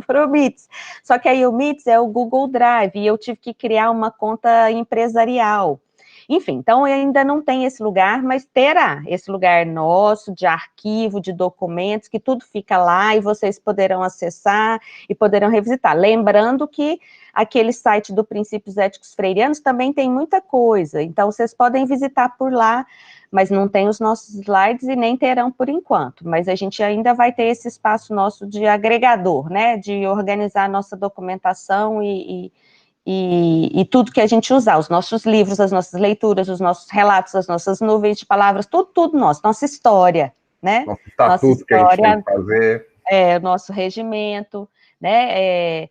para o Meets. Só que aí o Meets é o Google Drive, e eu tive que criar uma conta empresarial. Enfim, então ainda não tem esse lugar, mas terá esse lugar nosso, de arquivo, de documentos, que tudo fica lá e vocês poderão acessar e poderão revisitar. Lembrando que aquele site do Princípios Éticos Freirianos também tem muita coisa, então vocês podem visitar por lá, mas não tem os nossos slides e nem terão por enquanto, mas a gente ainda vai ter esse espaço nosso de agregador, né, de organizar a nossa documentação e tudo que a gente usar, os nossos livros, as nossas leituras, os nossos relatos, as nossas nuvens de palavras, tudo nosso, nossa história, né? Nosso estatuto que a gente tem que fazer. Nosso regimento, né?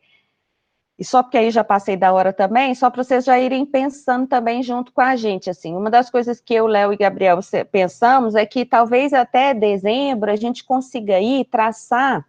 E só porque aí já passei da hora também, só para vocês já irem pensando também junto com a gente, assim, uma das coisas que eu, Léo e Gabriel pensamos é que talvez até dezembro a gente consiga aí traçar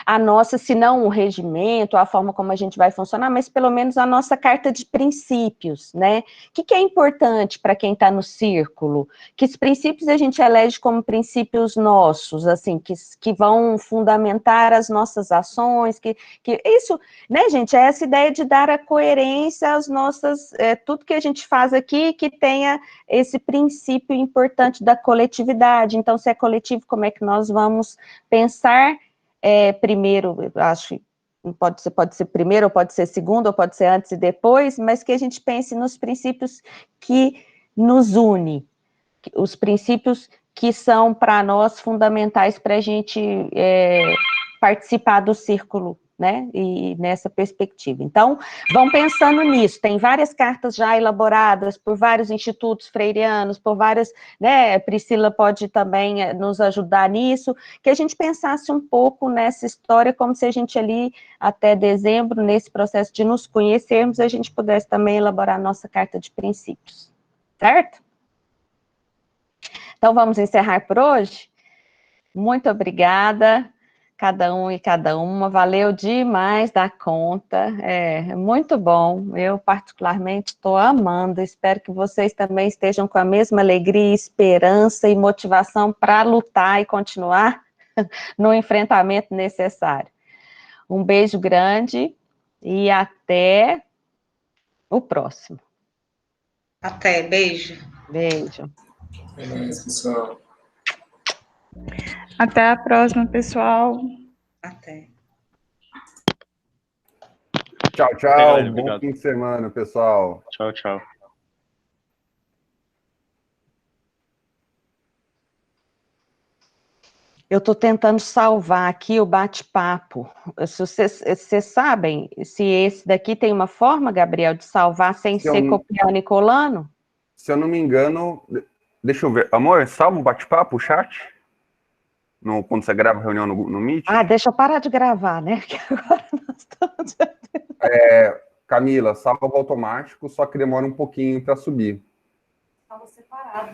a nossa, se não o regimento, a forma como a gente vai funcionar, mas pelo menos a nossa carta de princípios, né? O que é importante para quem está no círculo? Que os princípios a gente elege como princípios nossos, assim, que vão fundamentar as nossas ações, que isso, né, gente, é essa ideia de dar a coerência às nossas, tudo que a gente faz aqui, que tenha esse princípio importante da coletividade. Então, se é coletivo, como é que nós vamos pensar primeiro, acho, pode ser primeiro, ou pode ser segundo, ou pode ser antes e depois, mas que a gente pense nos princípios que nos unem, os princípios que são para nós fundamentais para a gente participar do círculo né, e nessa perspectiva. Então, vão pensando nisso, tem várias cartas já elaboradas por vários institutos freirianos, por várias, né, Priscila pode também nos ajudar nisso, que a gente pensasse um pouco nessa história, como se a gente ali, até dezembro, nesse processo de nos conhecermos, a gente pudesse também elaborar a nossa carta de princípios, certo? Então, vamos encerrar por hoje? Muito obrigada, cada um e cada uma, valeu demais da conta, é muito bom, eu particularmente estou amando, espero que vocês também estejam com a mesma alegria, esperança e motivação para lutar e continuar no enfrentamento necessário. Um beijo grande e até o próximo. Até, beijo. Beijo. É nóis, pessoal. Até a próxima, pessoal. Até. Tchau, tchau. Bom fim de semana, pessoal. Tchau, tchau. Eu estou tentando salvar aqui o bate-papo. Vocês sabem se esse daqui tem uma forma, Gabriel, de salvar sem ser copiando e colando? Se eu não me engano, deixa eu ver. Amor, salva o bate-papo, o chat? Quando você grava a reunião no Meet? Ah, deixa eu parar de gravar, né? Porque agora nós estamos... Camila, salva automático, só que demora um pouquinho para subir. Salva separado.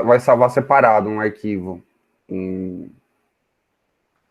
Vai salvar separado um arquivo.